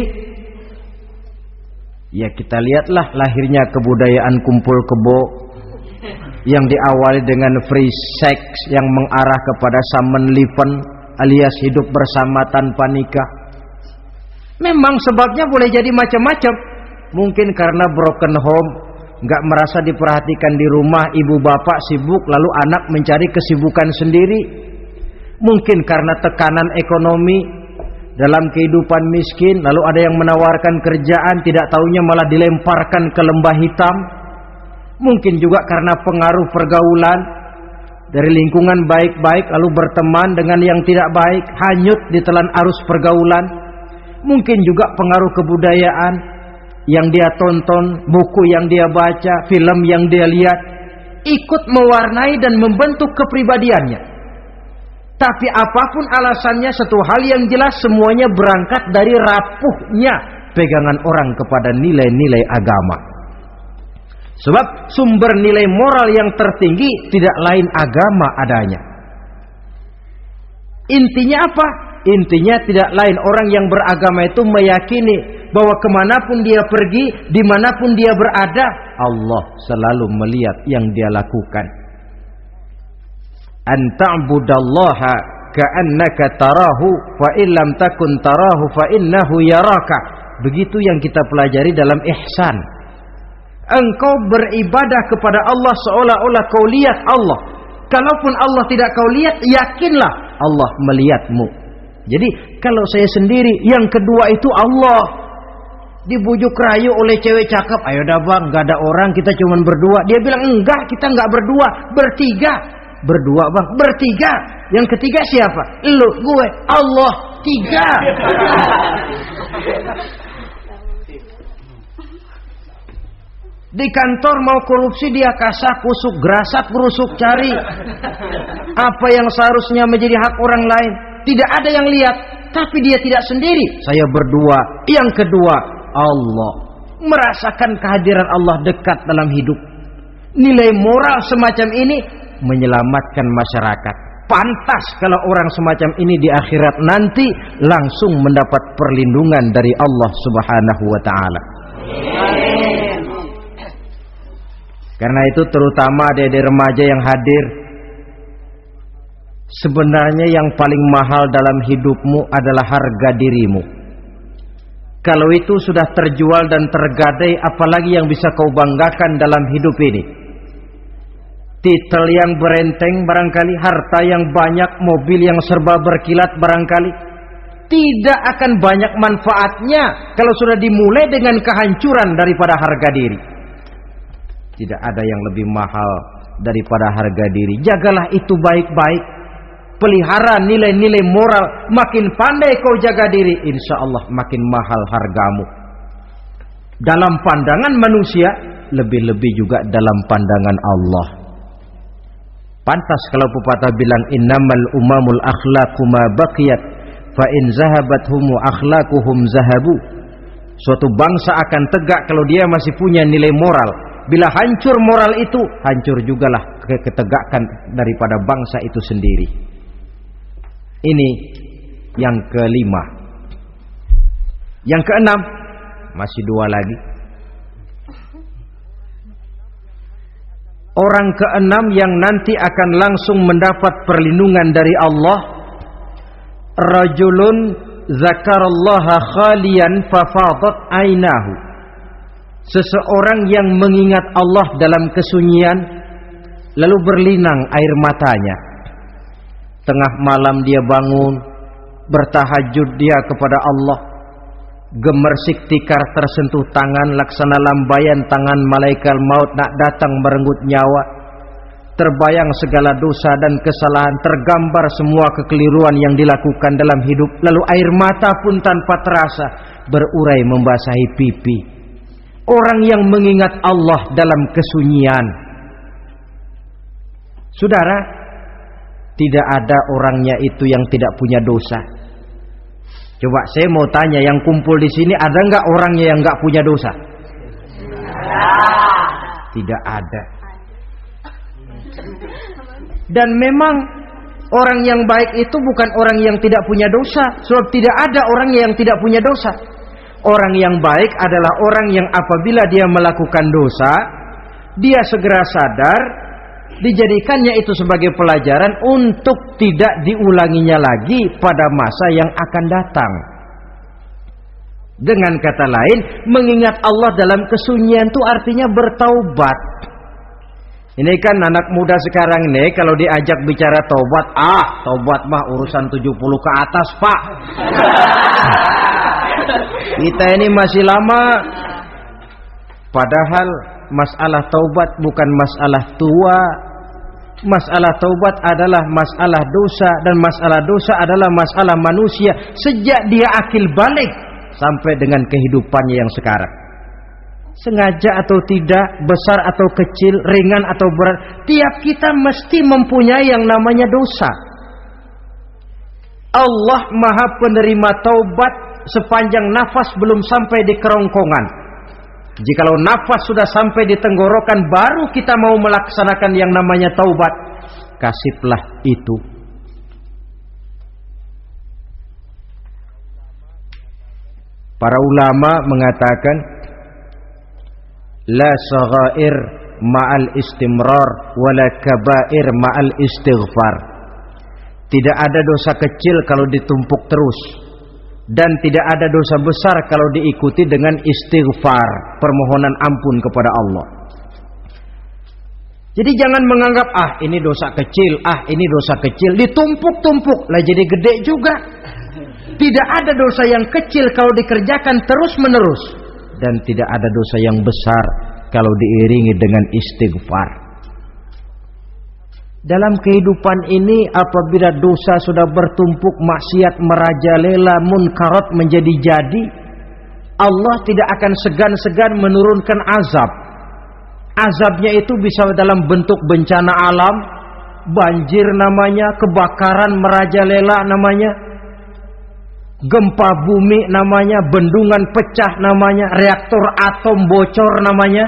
ya kita lihatlah lahirnya kebudayaan kumpul kebo yang diawali dengan free sex yang mengarah kepada summon liven alias hidup bersama tanpa nikah. Memang sebabnya boleh jadi macam-macam. Mungkin karena broken home, nggak merasa diperhatikan di rumah, ibu bapak sibuk lalu anak mencari kesibukan sendiri. Mungkin karena tekanan ekonomi dalam kehidupan miskin, lalu ada yang menawarkan kerjaan, tidak taunya malah dilemparkan ke lembah hitam. Mungkin juga karena pengaruh pergaulan dari lingkungan baik-baik lalu berteman dengan yang tidak baik, hanyut ditelan arus pergaulan. Mungkin juga pengaruh kebudayaan yang dia tonton, buku yang dia baca, film yang dia lihat, ikut mewarnai dan membentuk kepribadiannya. Tapi apapun alasannya, satu hal yang jelas, semuanya berangkat dari rapuhnya pegangan orang kepada nilai-nilai agama. Sebab sumber nilai moral yang tertinggi tidak lain agama adanya. Intinya apa? Intinya tidak lain orang yang beragama itu meyakini bahwa kemanapun dia pergi, dimanapun dia berada, Allah selalu melihat yang dia lakukan. An ta'budallaha ka'annaka tarahu fa illam takun tarahu fa innahu yaraka. Begitu yang kita pelajari dalam ihsan. Engkau beribadah kepada Allah seolah-olah kau lihat Allah. Kalaupun Allah tidak kau lihat, yakinlah Allah melihatmu. Jadi kalau saya sendiri, yang kedua itu Allah. Dibujuk rayu oleh cewek cakep, ayo dah bang, gak ada orang, kita cuma berdua. Dia bilang enggak, kita enggak berdua, bertiga. Berdua bang, bertiga. Yang ketiga siapa? Lu, gue, Allah, tiga. Di kantor mau korupsi dia kasak kusuk, gerasak berusuk cari apa yang seharusnya menjadi hak orang lain. Tidak ada yang lihat, tapi dia tidak sendiri. Saya berdua. Yang kedua, Allah. Merasakan kehadiran Allah dekat dalam hidup. Nilai moral semacam ini menyelamatkan masyarakat. Pantas kalau orang semacam ini di akhirat nanti langsung mendapat perlindungan dari Allah Subhanahu wa taala. Karena itu terutama adik-adik remaja yang hadir, sebenarnya yang paling mahal dalam hidupmu adalah harga dirimu. Kalau itu sudah terjual dan tergadai, apalagi yang bisa kau banggakan dalam hidup ini? Titel yang berenteng barangkali, harta yang banyak, mobil yang serba berkilat barangkali. Tidak akan banyak manfaatnya kalau sudah dimulai dengan kehancuran daripada harga diri. Tidak ada yang lebih mahal daripada harga diri. Jagalah itu baik-baik. Pelihara nilai-nilai moral. Makin pandai kau jaga diri, insya Allah makin mahal hargamu. Dalam pandangan manusia, lebih-lebih juga dalam pandangan Allah. Pantas kalau pepatah bilang, innamal umamul akhlaqu ma baqiyat fa in zahabathum akhlaquhum zahabu. Suatu bangsa akan tegak kalau dia masih punya nilai moral. Bila hancur moral itu, hancur jugalah ketegakan daripada bangsa itu sendiri. Ini yang kelima. Yang keenam, masih dua lagi. Orang keenam yang nanti akan langsung mendapat perlindungan dari Allah, rajulun zakarallaha khalian fafadat ainahu. Seseorang yang mengingat Allah dalam kesunyian, lalu berlinang air matanya. Tengah malam dia bangun, bertahajud dia kepada Allah. Gemersik tikar tersentuh tangan, laksana lambaian tangan malaikat maut nak datang merenggut nyawa. Terbayang segala dosa dan kesalahan, tergambar semua kekeliruan yang dilakukan dalam hidup. Lalu air mata pun tanpa terasa berurai membasahi pipi. Orang yang mengingat Allah dalam kesunyian. Saudara, tidak ada orangnya itu yang tidak punya dosa. Coba saya mau tanya, yang kumpul di sini ada nggak orangnya yang nggak punya dosa? Tidak ada. Dan memang orang yang baik itu bukan orang yang tidak punya dosa, sebab tidak ada orang yang tidak punya dosa. Orang yang baik adalah orang yang apabila dia melakukan dosa, dia segera sadar, dijadikannya itu sebagai pelajaran untuk tidak diulanginya lagi pada masa yang akan datang. Dengan kata lain, mengingat Allah dalam kesunyian itu artinya bertaubat. Ini kan anak muda sekarang nih, kalau diajak bicara taubat, taubat mah urusan 70 ke atas, Pak. Kita ini masih lama. Padahal masalah taubat bukan masalah tua. Masalah taubat adalah masalah dosa, dan masalah dosa adalah masalah manusia sejak dia akil balik sampai dengan kehidupannya yang sekarang. Sengaja atau tidak, besar atau kecil, ringan atau berat, tiap kita mesti mempunyai yang namanya dosa. Allah Maha penerima taubat sepanjang nafas belum sampai di kerongkongan. Jikalau nafas sudah sampai di tenggorokan, baru kita mau melaksanakan yang namanya taubat. Kasihlah itu. Para ulama mengatakan, la saghair ma'al istimrar wala kabair ma'al istighfar. Tidak ada dosa kecil kalau ditumpuk terus, dan tidak ada dosa besar kalau diikuti dengan istighfar, permohonan ampun kepada Allah. Jadi jangan menganggap ini dosa kecil, ini dosa kecil, ditumpuk-tumpuk lah jadi gede juga. Tidak ada dosa yang kecil kalau dikerjakan terus-menerus, dan tidak ada dosa yang besar kalau diiringi dengan istighfar. Dalam kehidupan ini, apabila dosa sudah bertumpuk, maksiat merajalela, munkarat menjadi jadi, Allah tidak akan segan-segan menurunkan azab. Azabnya itu bisa dalam bentuk bencana alam, banjir namanya, kebakaran merajalela namanya, gempa bumi namanya, bendungan pecah namanya, reaktor atom bocor namanya.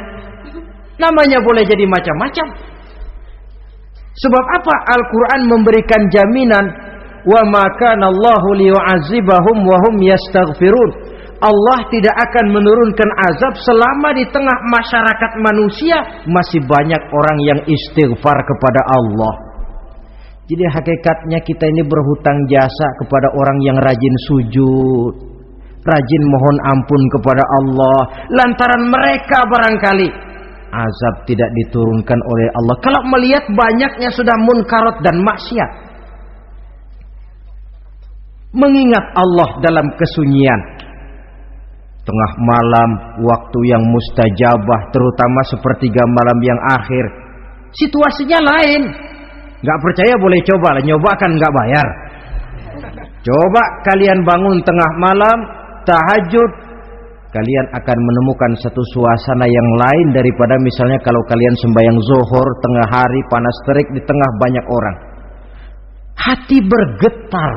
Namanya boleh jadi macam-macam. Sebab apa? Al-Quran memberikan jaminan, wa ma kana Allahu liyu'adzibahum wa hum yastaghfirun. Allah tidak akan menurunkan azab selama di tengah masyarakat manusia masih banyak orang yang istighfar kepada Allah. Jadi hakikatnya kita ini berhutang jasa kepada orang yang rajin sujud, rajin mohon ampun kepada Allah. Lantaran mereka barangkali azab tidak diturunkan oleh Allah kalau melihat banyaknya sudah munkarat dan maksiat. Mengingat Allah dalam kesunyian, tengah malam, waktu yang mustajabah, terutama sepertiga malam yang akhir, situasinya lain. Gak percaya boleh coba lah, nyoba kan gak bayar. Coba kalian bangun tengah malam, tahajud, kalian akan menemukan satu suasana yang lain daripada misalnya kalau kalian sembahyang zuhur tengah hari panas terik di tengah banyak orang. Hati bergetar.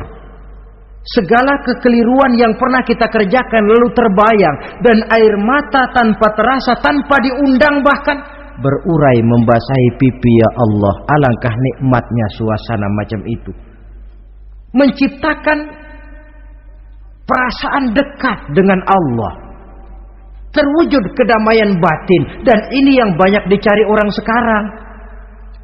Segala kekeliruan yang pernah kita kerjakan lalu terbayang, dan air mata tanpa terasa, tanpa diundang bahkan berurai membasahi pipi. Ya Allah, alangkah nikmatnya suasana macam itu, menciptakan perasaan dekat dengan Allah, terwujud kedamaian batin. Dan ini yang banyak dicari orang sekarang,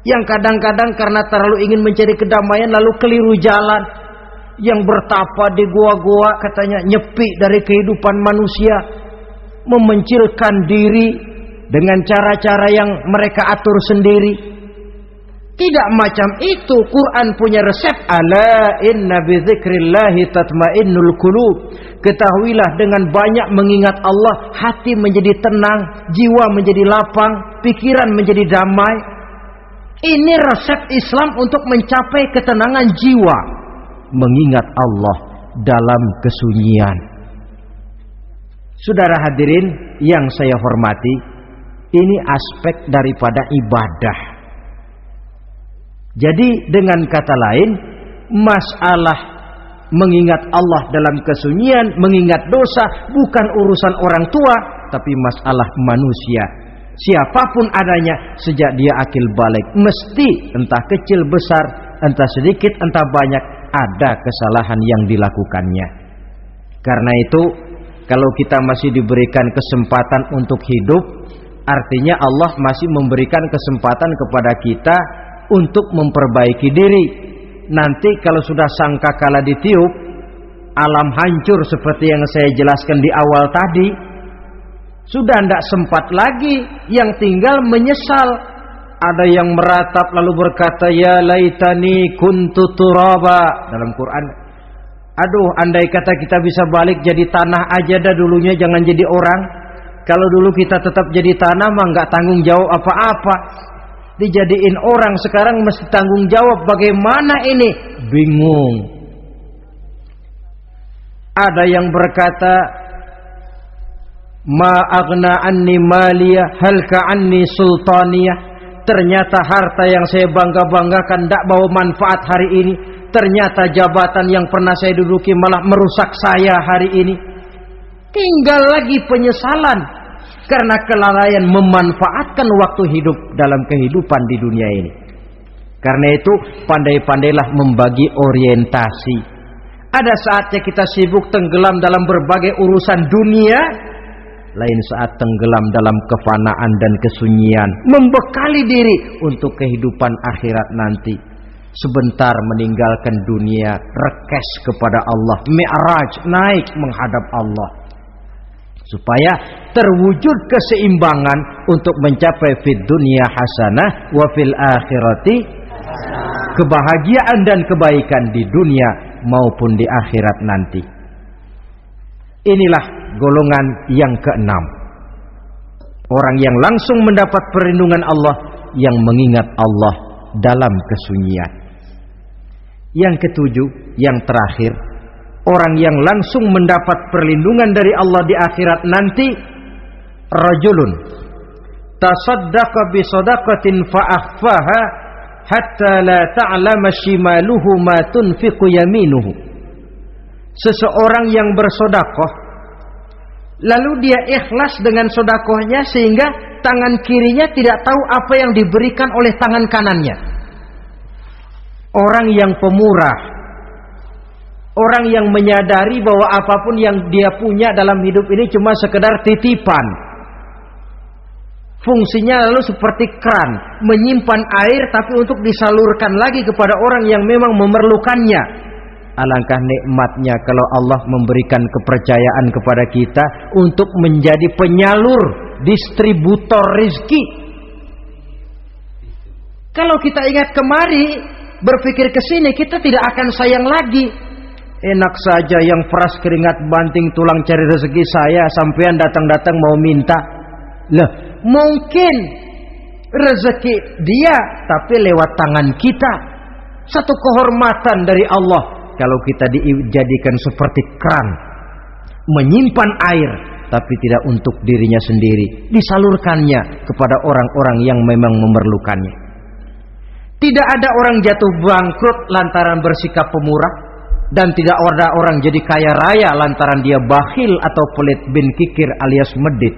yang kadang-kadang karena terlalu ingin mencari kedamaian lalu keliru jalan. Yang bertapa di gua-gua katanya nyepi dari kehidupan manusia, memencilkan diri dengan cara-cara yang mereka atur sendiri. Tidak macam itu. Quran punya resep. Ala inna bi dzikrillahi tatmainnul qulub. Ketahuilah, dengan banyak mengingat Allah, hati menjadi tenang, jiwa menjadi lapang, pikiran menjadi damai. Ini resep Islam untuk mencapai ketenangan jiwa. Mengingat Allah dalam kesunyian. Saudara hadirin yang saya hormati, ini aspek daripada ibadah. Jadi dengan kata lain, masalah mengingat Allah dalam kesunyian, mengingat dosa bukan urusan orang tua, tapi masalah manusia. Siapapun adanya, sejak dia akil balik, mesti entah kecil besar, entah sedikit entah banyak, ada kesalahan yang dilakukannya. Karena itu, kalau kita masih diberikan kesempatan untuk hidup, artinya Allah masih memberikan kesempatan kepada kita untuk memperbaiki diri. Nanti kalau sudah sangkakala ditiup, alam hancur seperti yang saya jelaskan di awal tadi, sudah tidak sempat lagi, yang tinggal menyesal. Ada yang meratap lalu berkata, ya laitani kuntu turaba. Dalam Quran, aduh, andai kata kita bisa balik jadi tanah aja dah dulunya, jangan jadi orang. Kalau dulu kita tetap jadi tanah mah nggak tanggung jawab apa-apa. Dijadiin orang sekarang mesti tanggung jawab. Bagaimana ini? Bingung. Ada yang berkata, ma aghna anni maliyah halka anni sultaniyah. Ternyata harta yang saya bangga-banggakan tidak bawa manfaat hari ini. Ternyata jabatan yang pernah saya duduki malah merusak saya hari ini. Tinggal lagi penyesalan karena kelalaian memanfaatkan waktu hidup dalam kehidupan di dunia ini. Karena itu pandai-pandailah membagi orientasi. Ada saatnya kita sibuk tenggelam dalam berbagai urusan dunia, lain saat tenggelam dalam kefanaan dan kesunyian, membekali diri untuk kehidupan akhirat nanti. Sebentar meninggalkan dunia, rekes kepada Allah, mi'raj, naik menghadap Allah, supaya terwujud keseimbangan untuk mencapai fid dunya hasanah wa fil akhirati, kebahagiaan dan kebaikan di dunia maupun di akhirat nanti. Inilah golongan yang keenam, orang yang langsung mendapat perlindungan Allah, yang mengingat Allah dalam kesunyian. Yang ketujuh, yang terakhir, orang yang langsung mendapat perlindungan dari Allah di akhirat nanti, rajulun tasaddaqa bi sadaqatin fa akhfaha hatta la ta'lama shimaluhu ma tunfiqu yaminuhu. Seseorang yang bersedekah, lalu dia ikhlas dengan sedekahnya sehingga tangan kirinya tidak tahu apa yang diberikan oleh tangan kanannya. Orang yang pemurah, orang yang menyadari bahwa apapun yang dia punya dalam hidup ini cuma sekedar titipan. Fungsinya lalu seperti keran, menyimpan air tapi untuk disalurkan lagi kepada orang yang memang memerlukannya. Alangkah nikmatnya kalau Allah memberikan kepercayaan kepada kita untuk menjadi penyalur, distributor rezeki. Kalau kita ingat kemari, berpikir ke sini, kita tidak akan sayang lagi. Enak saja yang peras keringat banting tulang cari rezeki saya, sampean datang-datang mau minta. Lah, mungkin rezeki dia tapi lewat tangan kita. Satu kehormatan dari Allah kalau kita dijadikan seperti keran, menyimpan air tapi tidak untuk dirinya sendiri, disalurkannya kepada orang-orang yang memang memerlukannya. Tidak ada orang jatuh bangkrut lantaran bersikap pemurah, dan tidak ada orang jadi kaya raya lantaran dia bakhil atau pelit bin kikir alias medit.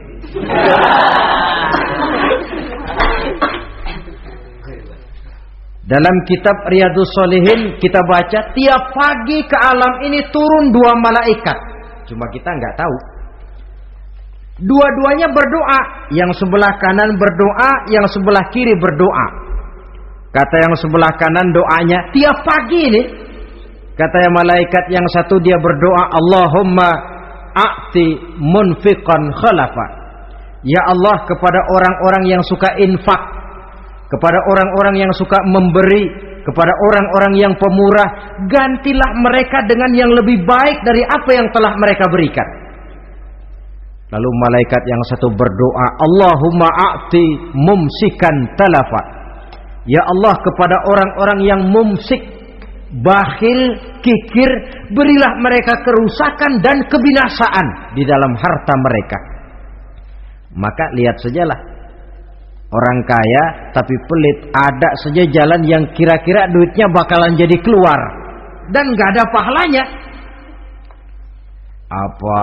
Dalam kitab Riyadhus Shalihin kita baca, tiap pagi ke alam ini turun 2 malaikat. Cuma kita nggak tahu. Dua-duanya berdoa, yang sebelah kanan berdoa, yang sebelah kiri berdoa. Kata yang sebelah kanan doanya tiap pagi ini, kata yang malaikat yang satu dia berdoa, Allahumma a'ti munfiqan khalafa. Ya Allah, kepada orang-orang yang suka infak, kepada orang-orang yang suka memberi, kepada orang-orang yang pemurah, gantilah mereka dengan yang lebih baik dari apa yang telah mereka berikan. Lalu malaikat yang satu berdoa, Allahumma a'ti mumsikan talafa. Ya Allah, kepada orang-orang yang mumsik, bakhil, kikir, berilah mereka kerusakan dan kebinasaan di dalam harta mereka. Maka lihat sajalah, orang kaya tapi pelit, ada saja jalan yang kira-kira duitnya bakalan jadi keluar. dan nggak ada pahalanya. Apa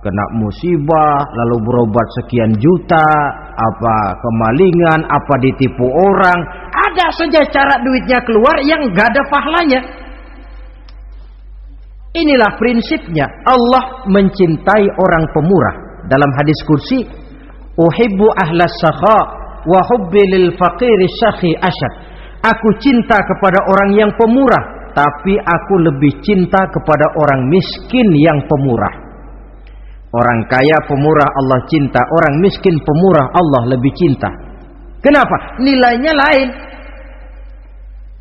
kena musibah lalu berobat sekian juta, apa kemalingan, apa ditipu orang, ada saja cara duitnya keluar yang nggak ada pahalanya. Inilah prinsipnya. Allah mencintai orang pemurah. Dalam hadis kursi, uhibbu ahlas sakha wa hubbi lil faqiri syakhi asyad. Aku cinta kepada orang yang pemurah, tapi aku lebih cinta kepada orang miskin yang pemurah. Orang kaya pemurah Allah cinta, orang miskin pemurah Allah lebih cinta. Kenapa? Nilainya lain.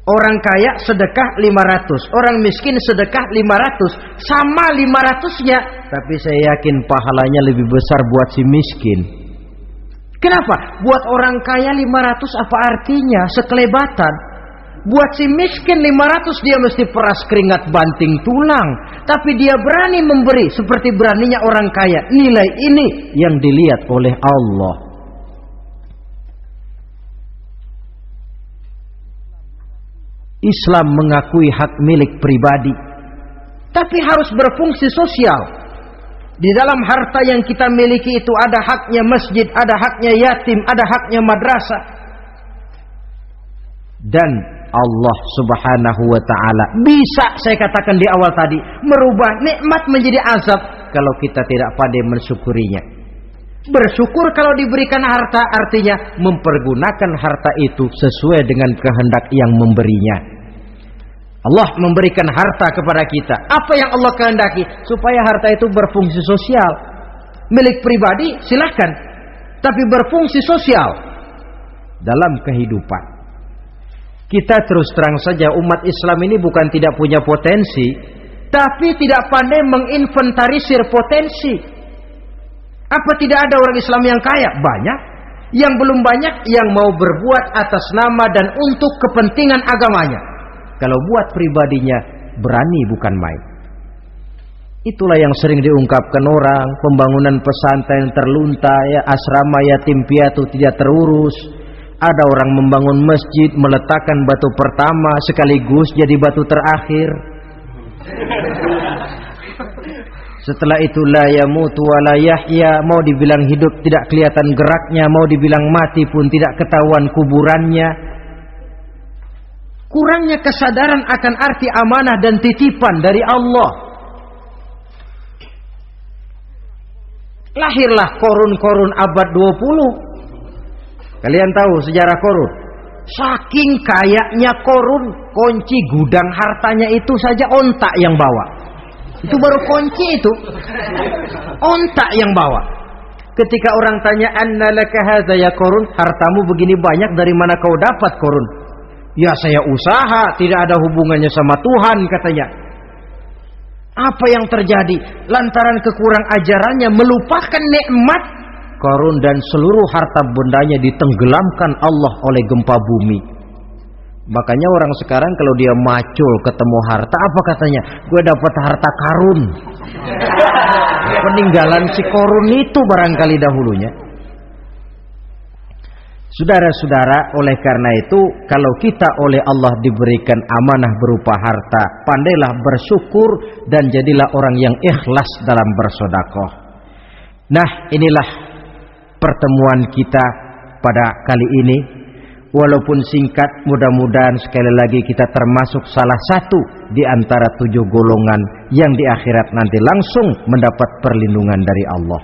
Orang kaya sedekah 500, orang miskin sedekah 500, sama 500-nya, tapi saya yakin pahalanya lebih besar buat si miskin. Kenapa? Buat orang kaya 500 apa artinya? Sekelebatan. Buat si miskin 500 dia mesti peras keringat banting tulang, tapi dia berani memberi seperti beraninya orang kaya. Nilai ini yang dilihat oleh Allah. Islam mengakui hak milik pribadi, tapi harus berfungsi sosial. Di dalam harta yang kita miliki itu ada haknya masjid, ada haknya yatim, ada haknya madrasah. Dan Allah Subhanahu wa ta'ala bisa, saya katakan di awal tadi, merubah nikmat menjadi azab kalau kita tidak pandai mensyukurinya. Bersyukur kalau diberikan harta artinya mempergunakan harta itu sesuai dengan kehendak yang memberinya. Allah memberikan harta kepada kita. Apa yang Allah kehendaki? Supaya harta itu berfungsi sosial. Milik pribadi silahkan, tapi berfungsi sosial dalam kehidupan. Kita terus terang saja, umat Islam ini bukan tidak punya potensi, tapi tidak pandai menginventarisir potensi. Apa tidak ada orang Islam yang kaya? Banyak. Yang belum banyak yang mau berbuat atas nama dan untuk kepentingan agamanya. Kalau buat pribadinya berani bukan main. Itulah yang sering diungkapkan orang, pembangunan pesantren terlunta, ya, asrama yatim piatu tidak terurus. Ada orang membangun masjid, meletakkan batu pertama sekaligus jadi batu terakhir. Setelah itu la yamutu wa la yahya, mau dibilang hidup tidak kelihatan geraknya, mau dibilang mati pun tidak ketahuan kuburannya. Kurangnya kesadaran akan arti amanah dan titipan dari Allah. Lahirlah korun-korun abad 20. Kalian tahu sejarah korun? Saking kayanya korun, kunci gudang hartanya itu saja onta yang bawa. Itu baru kunci itu. Onta yang bawa. Ketika orang tanya, "Anna laka hadza ya korun?" Hartamu begini banyak, dari mana kau dapat korun? Ya saya usaha, tidak ada hubungannya sama Tuhan katanya. Apa yang terjadi? Lantaran kekurang ajarannya melupakan nikmat, Qarun dan seluruh harta bendanya ditenggelamkan Allah oleh gempa bumi. Makanya orang sekarang kalau dia macul ketemu harta, apa katanya? Gue dapat harta karun. Peninggalan si Qarun itu barangkali dahulunya. Saudara-saudara, oleh karena itu, kalau kita oleh Allah diberikan amanah berupa harta, pandailah bersyukur dan jadilah orang yang ikhlas dalam bersedekah. Nah, inilah pertemuan kita pada kali ini. Walaupun singkat, mudah-mudahan sekali lagi kita termasuk salah satu di antara 7 golongan yang di akhirat nanti langsung mendapat perlindungan dari Allah.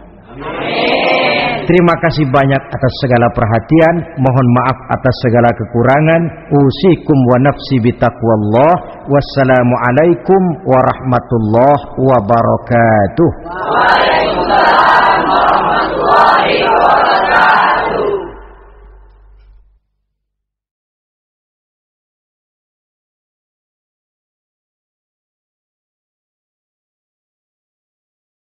Terima kasih banyak atas segala perhatian. Mohon maaf atas segala kekurangan. Usikum wa nafsi bitaqwallah. Wassalamualaikum warahmatullahi wabarakatuh. Waalaikumsalam.